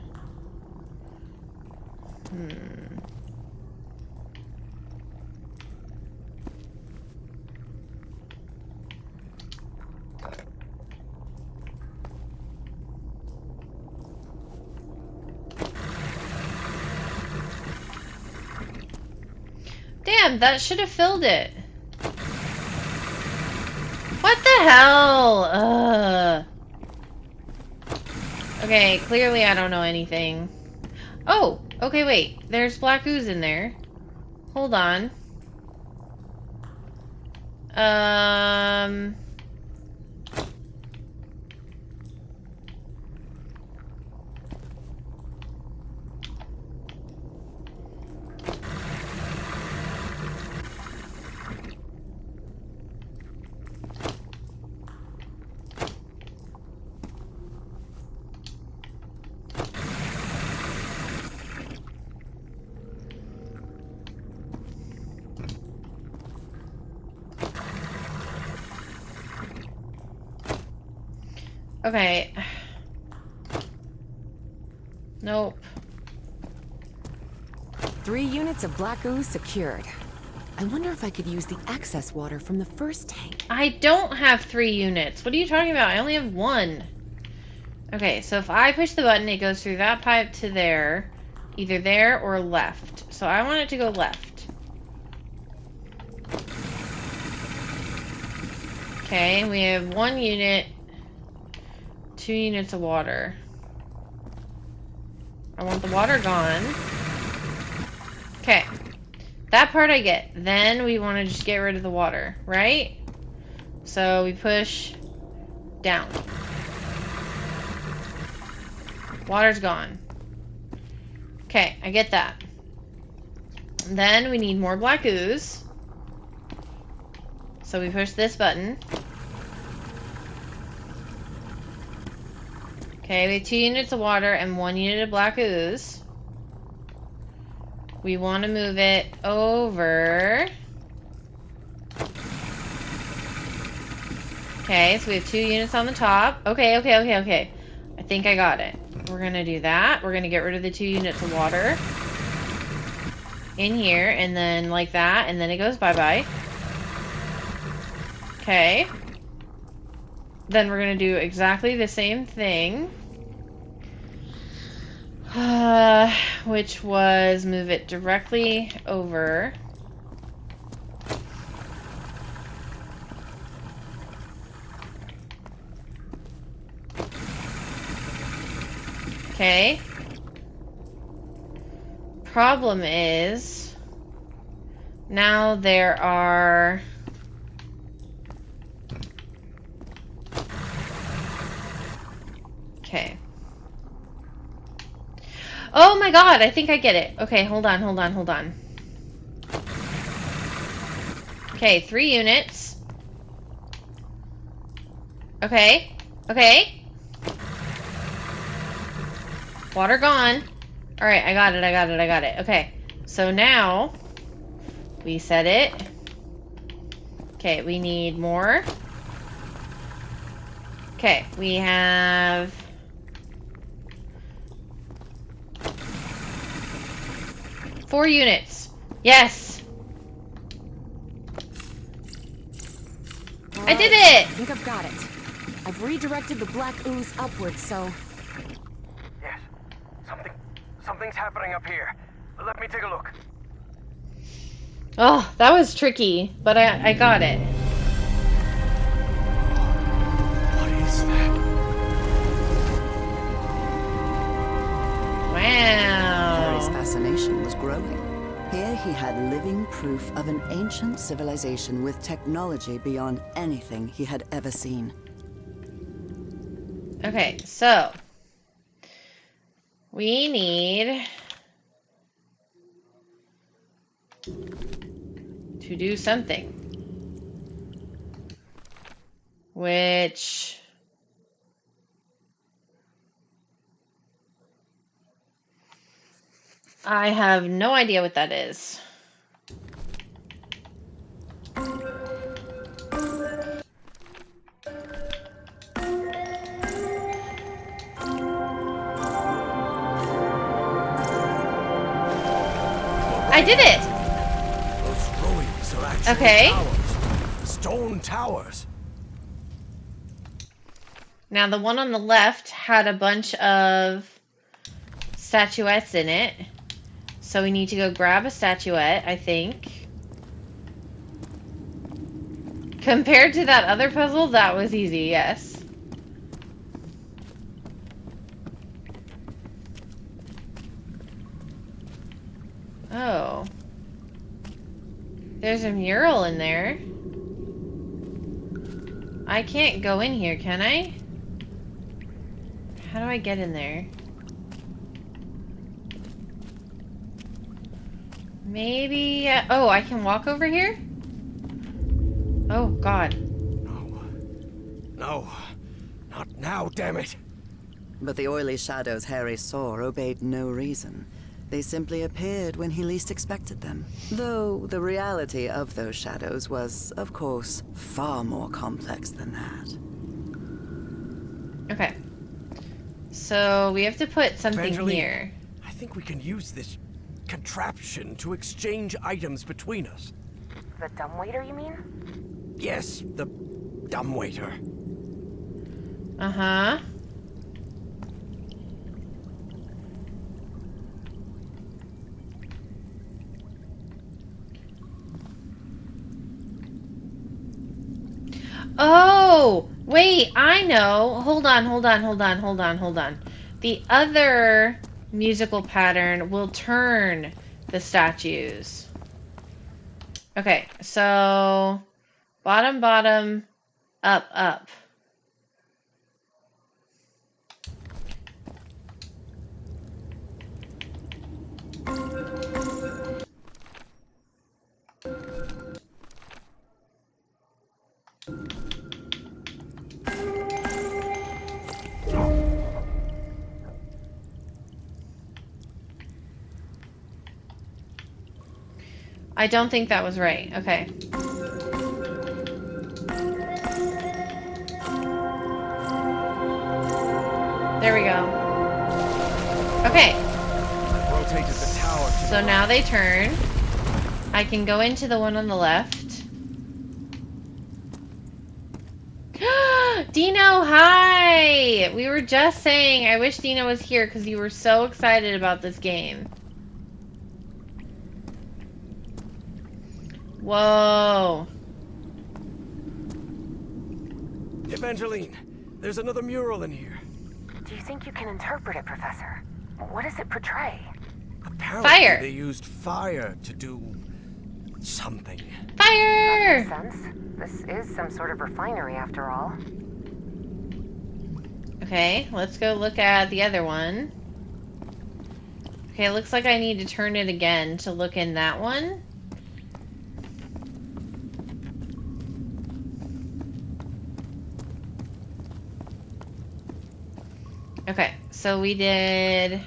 Damn, that should have filled it. What the hell? Ugh. Okay, clearly I don't know anything. Oh, okay, wait. There's black ooze in there. Hold on. Okay. Nope. 3 units of black ooze secured. I wonder if I could use the access water from the first tank. I don't have 3 units. What are you talking about? I only have 1. Okay, so if I push the button, it goes through that pipe to there. Either there or left. So I want it to go left. Okay, we have 1 unit. 2 units of water. I want the water gone. Okay. That part I get. Then we want to just get rid of the water, right? So we push down. Water's gone. Okay, I get that. Then we need more black ooze. So we push this button. Okay, we have 2 units of water and 1 unit of black ooze. We want to move it over. Okay, so we have 2 units on the top. Okay. I think I got it. We're going to do that. We're going to get rid of the 2 units of water in here, and then like that, and then it goes bye-bye. Okay. Then we're going to do exactly the same thing. Which was move it directly over. Okay. Problem is, now there are okay. Oh my god, I think I get it. Okay, hold on. Okay, 3 units. Okay. Water gone. Alright, I got it. Okay, so now we set it. Okay, we need more. Okay, we have 4 units. Yes! I did it! I think I've got it. I've redirected the black ooze upwards, so... Yes. Something's happening up here. Let me take a look. Oh, that was tricky, but I got it. What is that? Harry's Wow. fascination was growing. Here he had living proof of an ancient civilization with technology beyond anything he had ever seen. Okay, so we need to do something, which I have no idea what that is. I did it! Those ruins are actually Okay. towers. Stone towers. Now the one on the left had a bunch of statuettes in it. So we need to go grab a statuette, I think. Compared to that other puzzle, that was easy, yes. Oh. There's a mural in there. I can't go in here, can I? How do I get in there? Maybe... oh, I can walk over here? Oh, God. No. Not now, damn it. But the oily shadows Harry saw obeyed no reason. They simply appeared when he least expected them. Though the reality of those shadows was, of course, far more complex than that. Okay. So we have to put something Evangeline, here. I think we can use this contraption to exchange items between us. The dumbwaiter, you mean? Yes, the dumbwaiter. Uh-huh. Oh, wait, I know. Hold on, hold on, hold on, hold on, hold on. The other musical pattern will turn the statues. Okay, so bottom, bottom, up, up. I don't think that was right. Okay. There we go. Okay. I've rotated the tower to So the now right. they turn. I can go into the one on the left. Dino, hi! We were just saying, I wish Dino was here because you were so excited about this game. Whoa. Evangeline, there's another mural in here. Do you think you can interpret it, Professor? What does it portray? Apparently Fire. they used fire to do something. Fire! That makes sense. This is some sort of refinery, after all. Okay, let's go look at the other one. Okay, it looks like I need to turn it again to look in that one. Okay, so we did...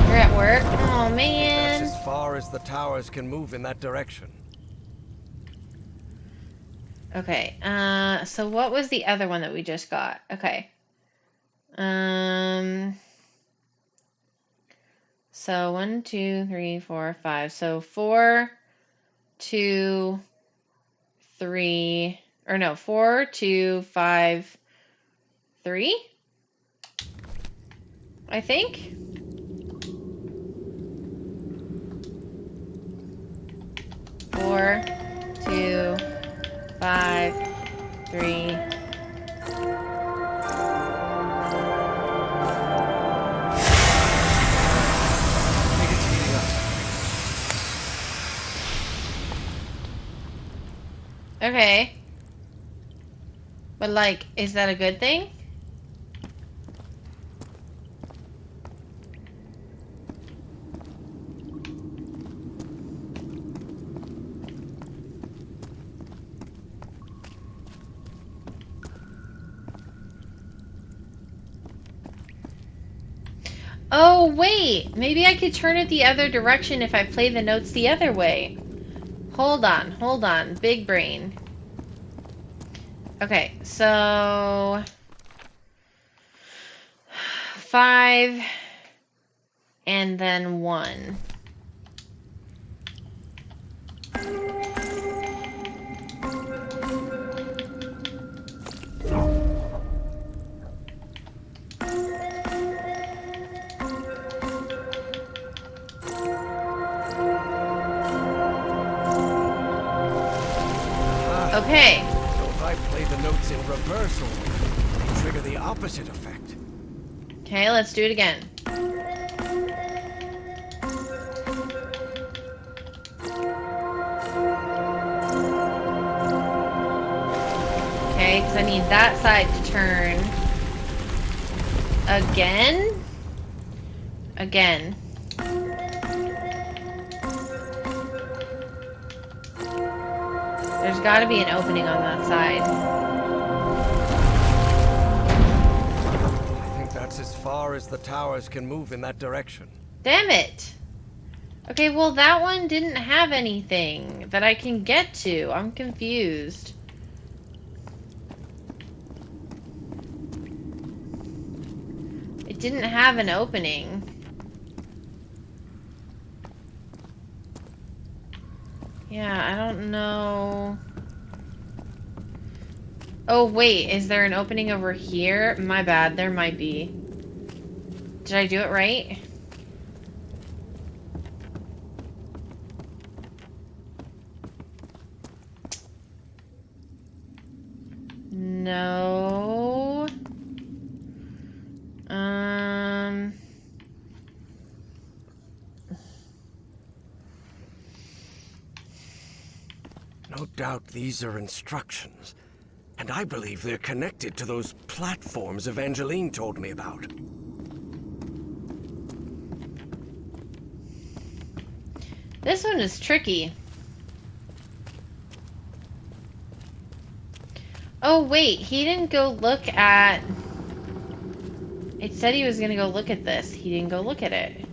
You're at work? Oh, That's man. as far as the towers can move in that direction. Okay, so what was the other one that we just got? Okay. So 1, 2, 3, 4, 5. So 4, 2, 3, or no, 4, 2, 5, 3? I think. Four, 2, 5, 3. I think it's heating up. Okay. But like, is that a good thing? Oh, wait. Maybe I could turn it the other direction if I play the notes the other way. Hold on. Big brain. Okay, so 5 and then 1. Okay. So if I play the notes in reversal, they trigger the opposite effect. Okay, let's do it again. Okay, because I need that side to turn. Again? Again. There's got to be an opening on that side. I think that's as far as the towers can move in that direction. Damn it. Okay, well that one didn't have anything that I can get to. I'm confused. It didn't have an opening. Yeah, I don't know. Oh, wait, is there an opening over here? My bad, there might be. Did I do it right? No. No doubt these are instructions. And I believe they're connected to those platforms Evangeline told me about. This one is tricky. Oh, wait, he didn't go look at... It said he was gonna go look at this. He didn't go look at it.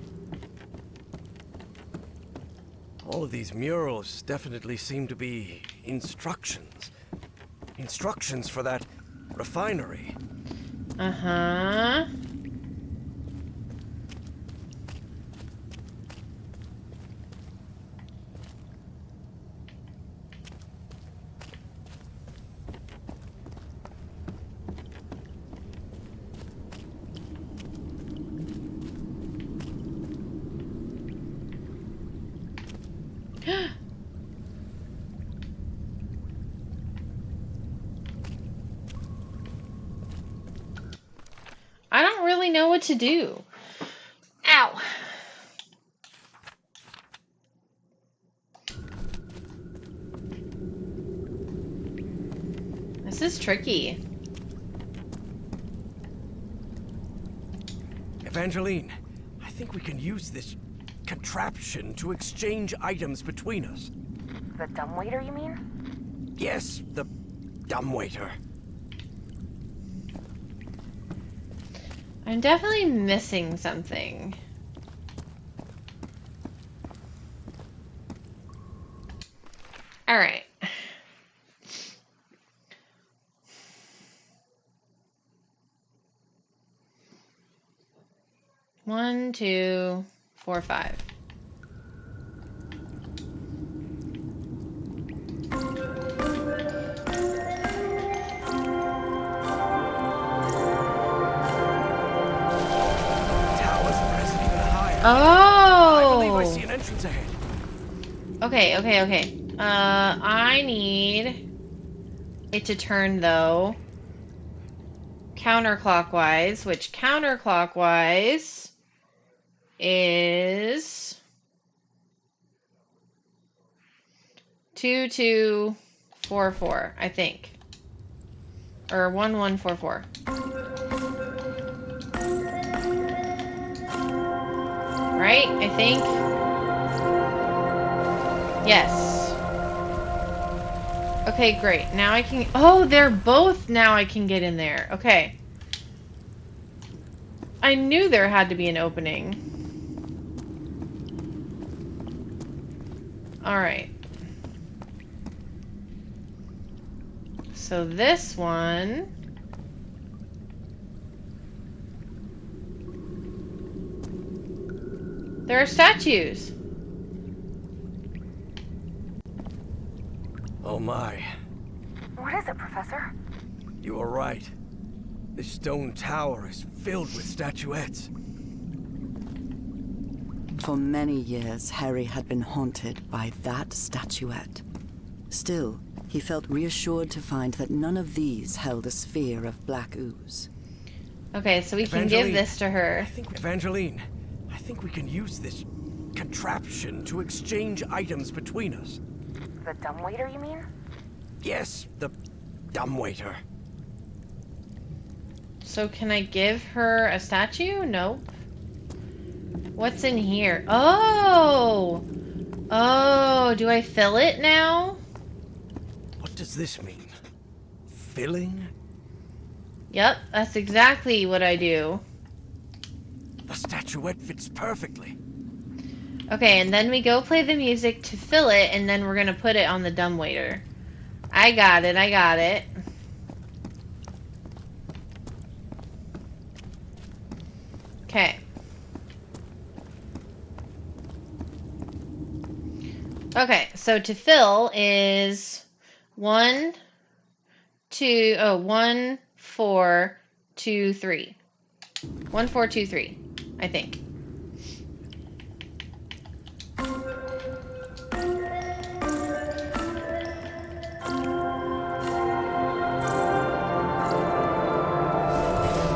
All of these murals definitely seem to be instructions. Instructions for that refinery. Uh-huh. I don't really know what to do. Ow. This is tricky. Evangeline, I think we can use this contraption to exchange items between us. The dumbwaiter, you mean? Yes, the dumbwaiter. I'm definitely missing something. All right. One, two, 4, 5. I believe Oh! I see an entrance ahead. Okay. I need it to turn, though, counterclockwise, which counterclockwise is 2, 2, 4, 4, I think. Or 1, 1, 4, 4. Right? I think. Yes. Okay, great. Now I can... Oh, they're both... Now I can get in there. Okay. I knew there had to be an opening. Alright. So this one... There are statues. Oh my. What is it, Professor? You are right. This stone tower is filled with statuettes. For many years, Harry had been haunted by that statuette. Still, he felt reassured to find that none of these held a sphere of black ooze. Okay, so we can give this to her. Evangeline, I think we can use this contraption to exchange items between us. The dumbwaiter, you mean? Yes, the dumbwaiter. So can I give her a statue? Nope. What's in here? Oh! Oh, do I fill it now? What does this mean? Filling? Yep, that's exactly what I do. The statuette fits perfectly. Okay, and then we go play the music to fill it, and then we're going to put it on the dumbwaiter. I got it, I got it. Okay. Okay, so to fill is 1, 4, 2, 3. 1, 4, 2, 3, I think.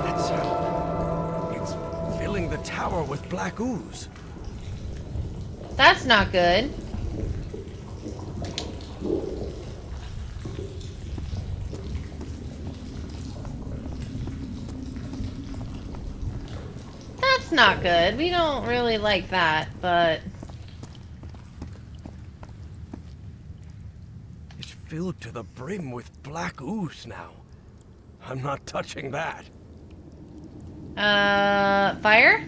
That sound. It's filling the tower with black ooze. That's not good. That's not good. We don't really like that, but... It's filled to the brim with black ooze now. I'm not touching that. Fire?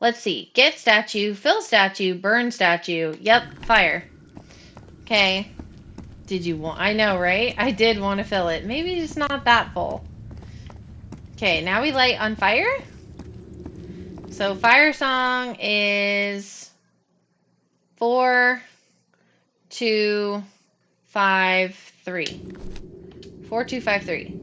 Let's see. Get statue, fill statue, burn statue. Yep, fire. Okay. Did you want... I know, right? I did want to fill it. Maybe it's not that full. Okay, now we light on fire. So fire song is 4, 2, 5, 3. 4, 2, 5, 3.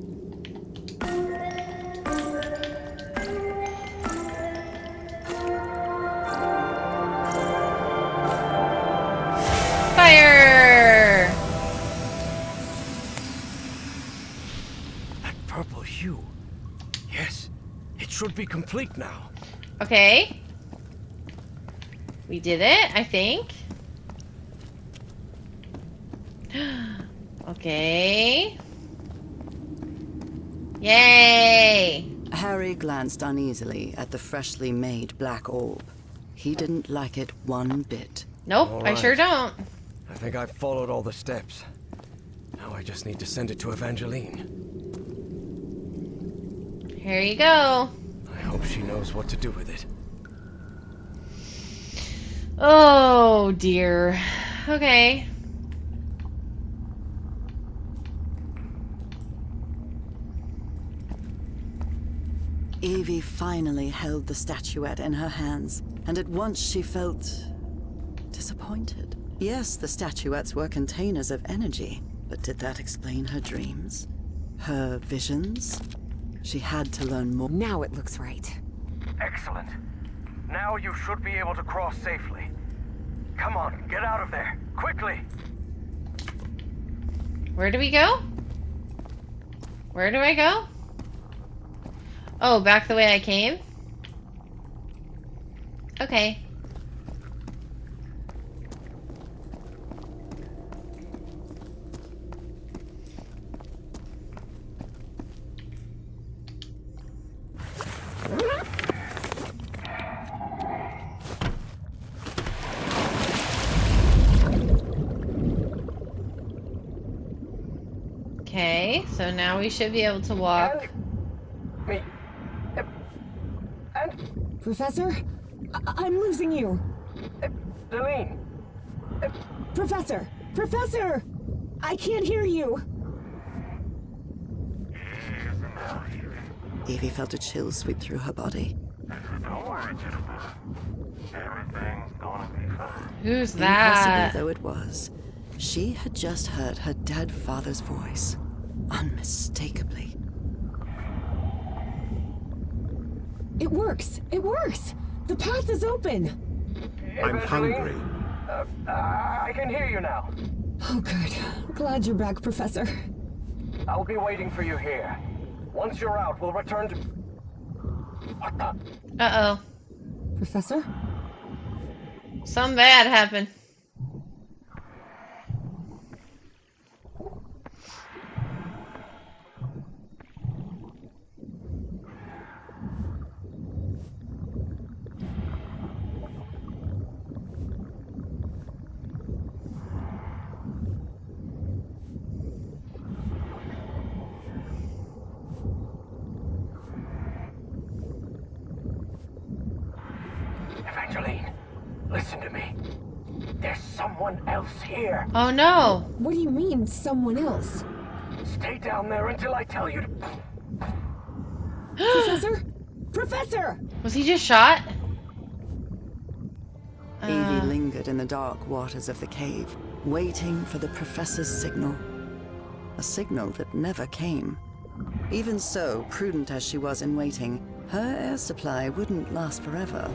Fire! That purple hue. Yes, it should be complete now. Okay. We did it, I think. Okay. Yay! Harry glanced uneasily at the freshly made black orb. He didn't like it one bit. Nope, All I sure right. don't. I think I've followed all the steps. Now I just need to send it to Evangeline. Here you go. I hope she knows what to do with it. Oh dear. Okay. Evie finally held the statuette in her hands, and at once she felt disappointed. Yes, the statuettes were containers of energy, but did that explain her dreams? Her visions? She had to learn more. Now it looks right. Excellent. Now you should be able to cross safely. Come on, get out of there, quickly! Where do we go? Where do I go? Oh, back the way I came? Okay. Okay, so now we should be able to walk. Me. Professor? I'm losing you. Celine! Professor! Professor! I can't hear you. Evie felt a chill sweep through her body. Don't worry, Jennifer. Everything's gonna be fine. Who's Impossible that? though it was, she had just heard her dead father's voice, unmistakably. It works! It works! The path is open! I'm hungry. I can hear you now. Oh, good. Glad you're back, Professor. I'll be waiting for you here. Once you're out, we'll return to... What the? Uh-oh. Professor? Something bad happened. someone else here. Oh no. What do you mean, someone else? Stay down there until I tell you to. Professor? Professor! Was he just shot? Evie lingered in the dark waters of the cave, waiting for the professor's signal. A signal that never came. Even so, prudent as she was in waiting, her air supply wouldn't last forever.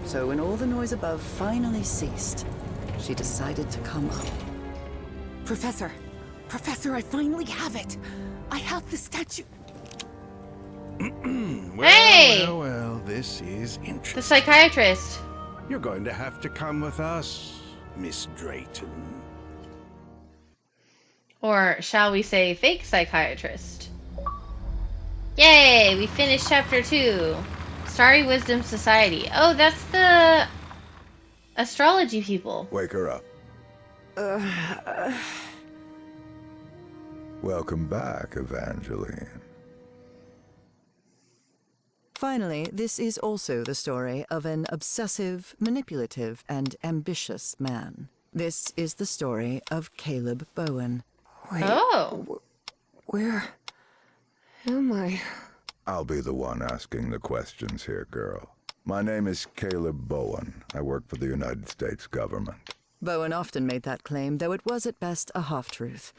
So when all the noise above finally ceased, she decided to come up. Professor! Professor, I finally have it! I have the statue. Hey! Well, this is The interesting. psychiatrist. You're going to have to come with us, Miss Drayton. Or shall we say fake psychiatrist? Yay! We finished chapter 2. Starry Wisdom Society. Oh, that's the astrology people. Wake her up. Welcome back, Evangeline. Finally, this is also the story of an obsessive, manipulative, and ambitious man. This is the story of Caleb Bowen. Wait, Oh. where am I? I'll be the one asking the questions here, girl. My name is Caleb Bowen. I work for the United States government. Bowen often made that claim, though it was at best a half-truth.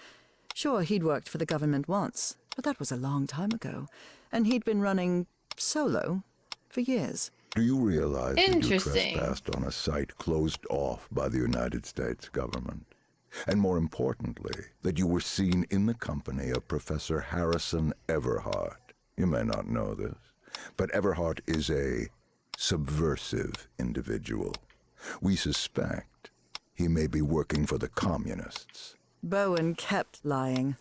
Sure, he'd worked for the government once, but that was a long time ago, and he'd been running solo for years. Do you realize that you Interesting. trespassed on a site closed off by the United States government? And more importantly, that you were seen in the company of Professor Harrison Everhart. You may not know this, but Everhart is a subversive individual. We suspect he may be working for the communists. Bowen kept lying.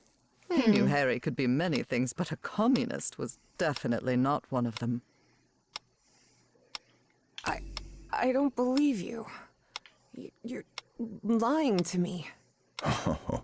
He knew Harry could be many things, but a communist was definitely not one of them. I don't believe you. You're lying to me. Oh,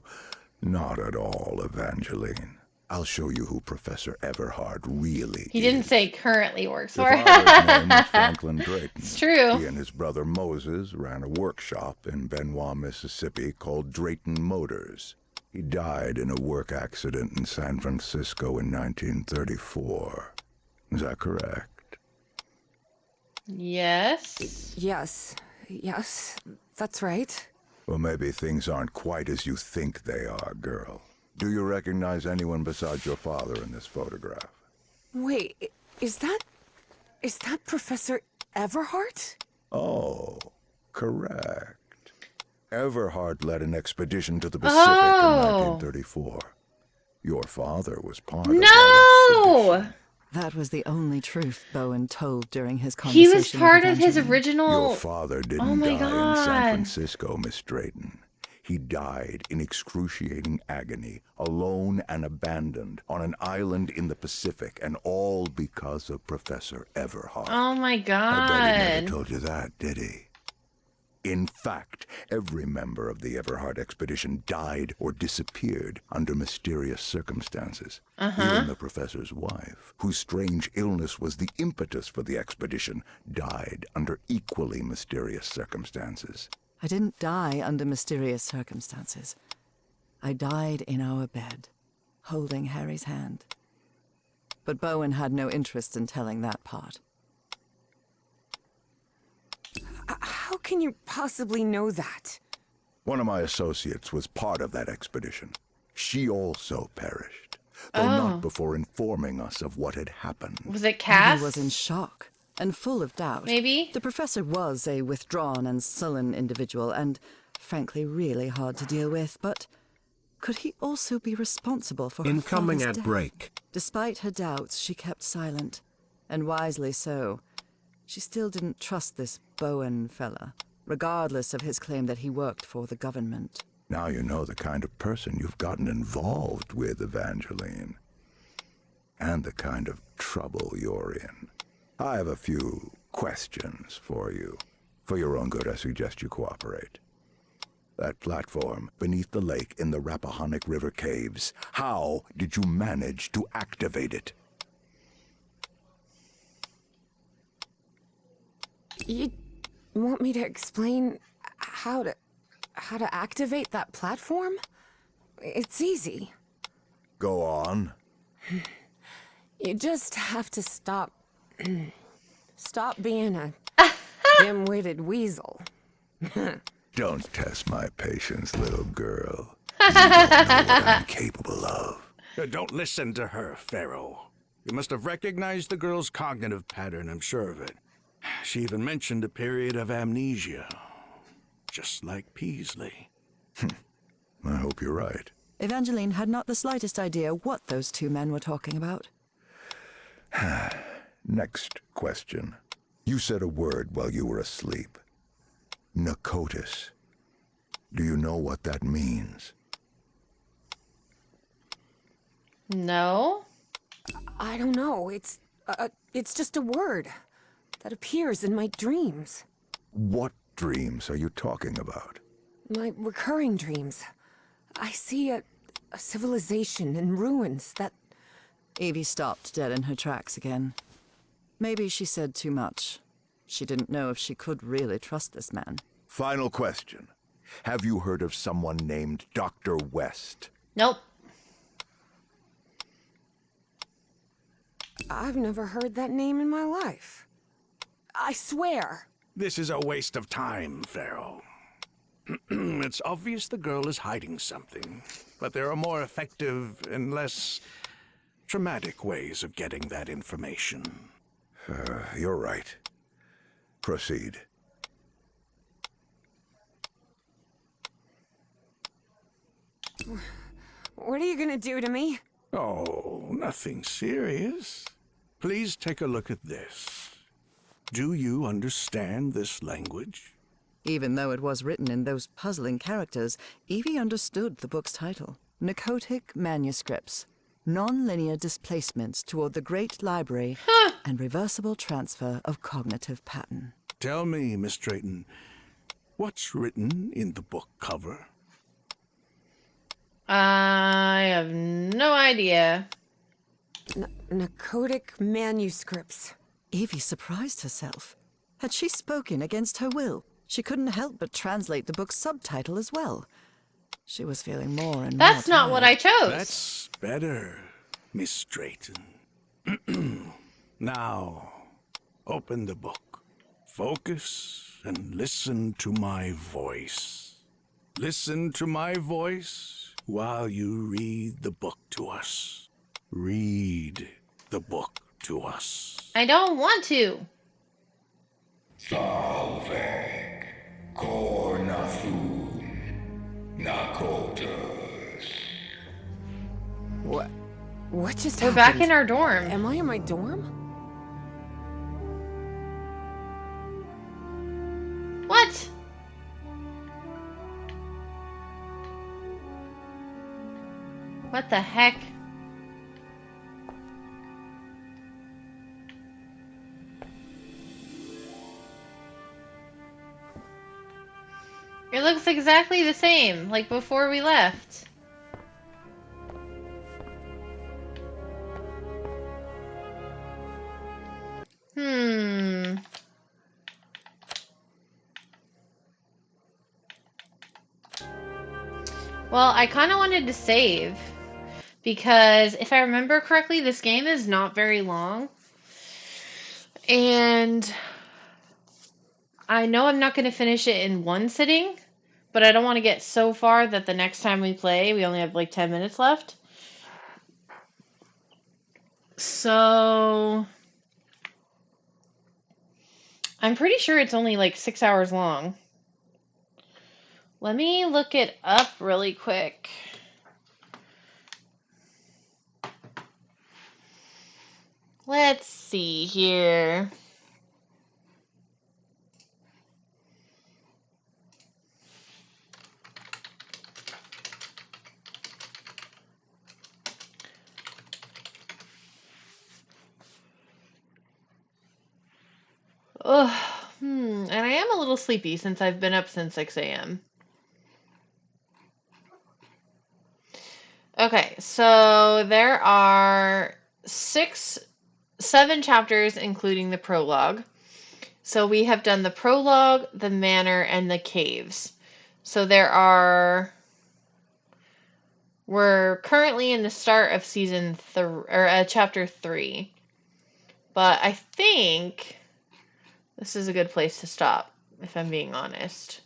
not at all, Evangeline. I'll show you who Professor Everhart really He is. didn't say currently works for. Your father's name was Evangeline Drayton. It's true. He and his brother Moses ran a workshop in Benoit, Mississippi called Drayton Motors. He died in a work accident in San Francisco in 1934. Is that correct? Yes. Yes, that's right. Well, maybe things aren't quite as you think they are, girl. Do you recognize anyone besides your father in this photograph? Wait, is that Professor Everhart? Oh, correct. Everhart led an expedition to the Pacific Oh. in 1934. Your father was part of that No! expedition. That was the only truth Bowen told during his He conversation was part with of his Evangeline. original. Your father didn't Oh my die in San God. Francisco, Miss Drayton. He died in excruciating agony, alone and abandoned, on an island in the Pacific, and all because of Professor Everhart. Oh my I bet he never God. told you that, did he? In fact, every member of the Everhart expedition died or disappeared under mysterious circumstances. Even the professor's wife, whose strange illness was the impetus for the expedition, died under equally mysterious circumstances. I didn't die under mysterious circumstances. I died in our bed, holding Harry's hand. But Bowen had no interest in telling that part. How can you possibly know that? One of my associates was part of that expedition. She also perished, though Oh. not before informing us of what had happened. Was it Cass? He was in shock and full of doubt. Maybe? The professor was a withdrawn and sullen individual and, frankly, really hard to deal with, but could he also be responsible for her Incoming father's ad death? break. Despite her doubts, she kept silent, and wisely so. She still didn't trust this Bowen fella, regardless of his claim that he worked for the government. Now you know the kind of person you've gotten involved with, Evangeline. And the kind of trouble you're in. I have a few questions for you. For your own good, I suggest you cooperate. That platform beneath the lake in the Rappahannock River caves, how did you manage to activate it? You want me to explain how to... How to activate that platform? It's easy. Go on. You just have to stop... stop being a dim-witted weasel. Don't test my patience, little girl. You don't know what I'm capable of. Don't listen to her, Pharaoh. You must have recognized the girl's cognitive pattern, I'm sure of it. She even mentioned a period of amnesia. Just like Peasley. I hope you're right. Evangeline had not the slightest idea what those two men were talking about. Next question. You said a word while you were asleep. Narcotis. Do you know what that means? No? I don't know. It's just a word that appears in my dreams. What dreams are you talking about? My recurring dreams. I see a civilization in ruins that... Evie stopped dead in her tracks again. Maybe she said too much. She didn't know if she could really trust this man. Final question. Have you heard of someone named Dr. West? Nope. I've never heard that name in my life. I swear. This is a waste of time, Pharaoh. It's obvious the girl is hiding something, but there are more effective and less traumatic ways of getting that information. You're right. Proceed. What are you gonna do to me? Oh, nothing serious. Please take a look at this. Do you understand this language? Even though it was written in those puzzling characters, Evie understood the book's title. Narcotic Manuscripts. Non-linear displacements toward the Great Library and reversible transfer of cognitive pattern. Tell me, Miss Drayton, what's written in the book cover? I have no idea. Narcotic manuscripts. Evie surprised herself. Had she spoken against her will? She couldn't help but translate the book's subtitle as well. She was feeling more and more That's not what I chose. That's better, Miss Drayton. Now, open the book. Focus and listen to my voice. Listen to my voice while you read the book to us. Read the book to us. I don't want to. Salve, Cornathun, Nakotas. What just We're happened? back in our dorm. Am I in my dorm? What? What the heck? It looks exactly the same, like before we left. Well, I kind of wanted to save because if I remember correctly, this game is not very long. And I know I'm not going to finish it in one sitting, but I don't want to get so far that the next time we play, we only have like 10 minutes left. So I'm pretty sure it's only like 6 hours long. Let me look it up really quick. Let's see here. And I am a little sleepy since I've been up since 6 a.m. Okay, so there are 7 chapters, including the prologue. So we have done the prologue, the manor, and the caves. So we're currently in the start of chapter 3. But I think this is a good place to stop, if I'm being honest.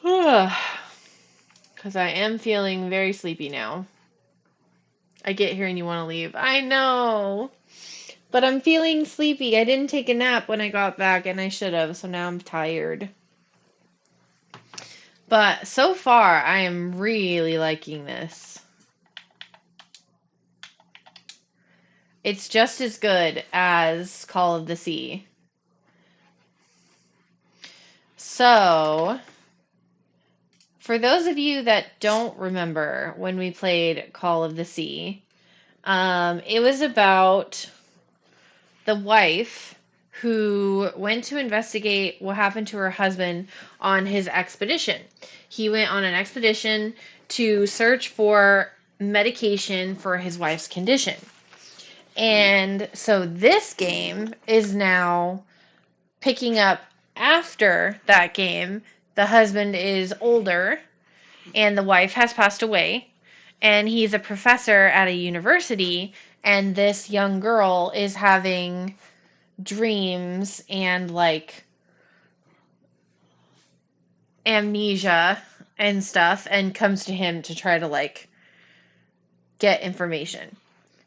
Because I am feeling very sleepy now. I get here and you want to leave. I know. But I'm feeling sleepy. I didn't take a nap when I got back, and I should have, so now I'm tired. But so far, I am really liking this. It's just as good as Call of the Sea. So, for those of you that don't remember when we played Call of the Sea, it was about the wife who went to investigate what happened to her husband on his expedition. He went on an expedition to search for medication for his wife's condition. And so this game is now picking up after that game. The husband is older and the wife has passed away, and he's a professor at a university, and this young girl is having dreams and like amnesia and stuff, and comes to him to try to like get information.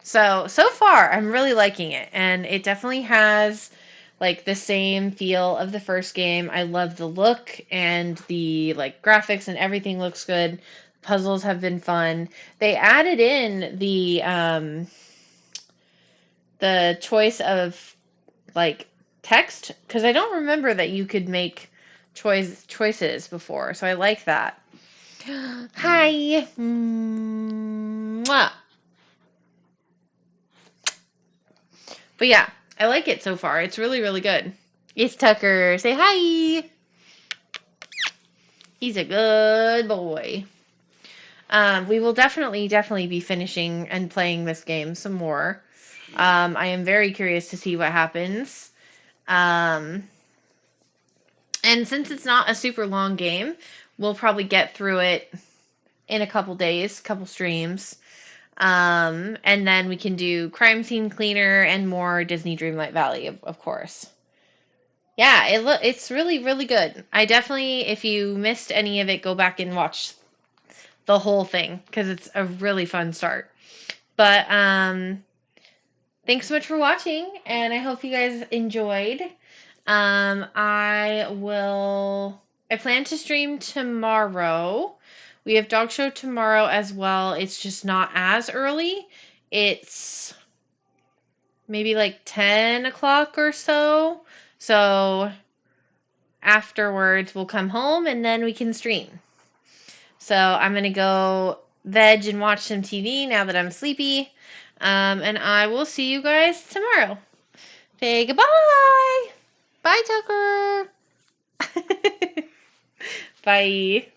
So far I'm really liking it, and it definitely has like the same feel of the first game. I love the look and the like graphics, and everything looks good. Puzzles have been fun. They added in the choice of like text, because I don't remember that you could make choices before, so I like that. Hi. Mwah. But yeah, I like it so far. It's really, really good. It's Tucker. Say hi. He's a good boy. We will definitely be finishing and playing this game some more. I am very curious to see what happens. And since it's not a super long game, we'll probably get through it in a couple days, couple streams. And then we can do Crime Scene Cleaner and more Disney Dreamlight Valley, of course. Yeah, it's really, really good. I definitely, if you missed any of it, go back and watch the whole thing, because it's a really fun start. But thanks so much for watching, and I hope you guys enjoyed. I plan to stream tomorrow. We have dog show tomorrow as well. It's just not as early. It's maybe like 10 o'clock or so. So afterwards we'll come home and then we can stream. So I'm going to go veg and watch some TV now that I'm sleepy. And I will see you guys tomorrow. Say goodbye. Bye, Tucker. Bye.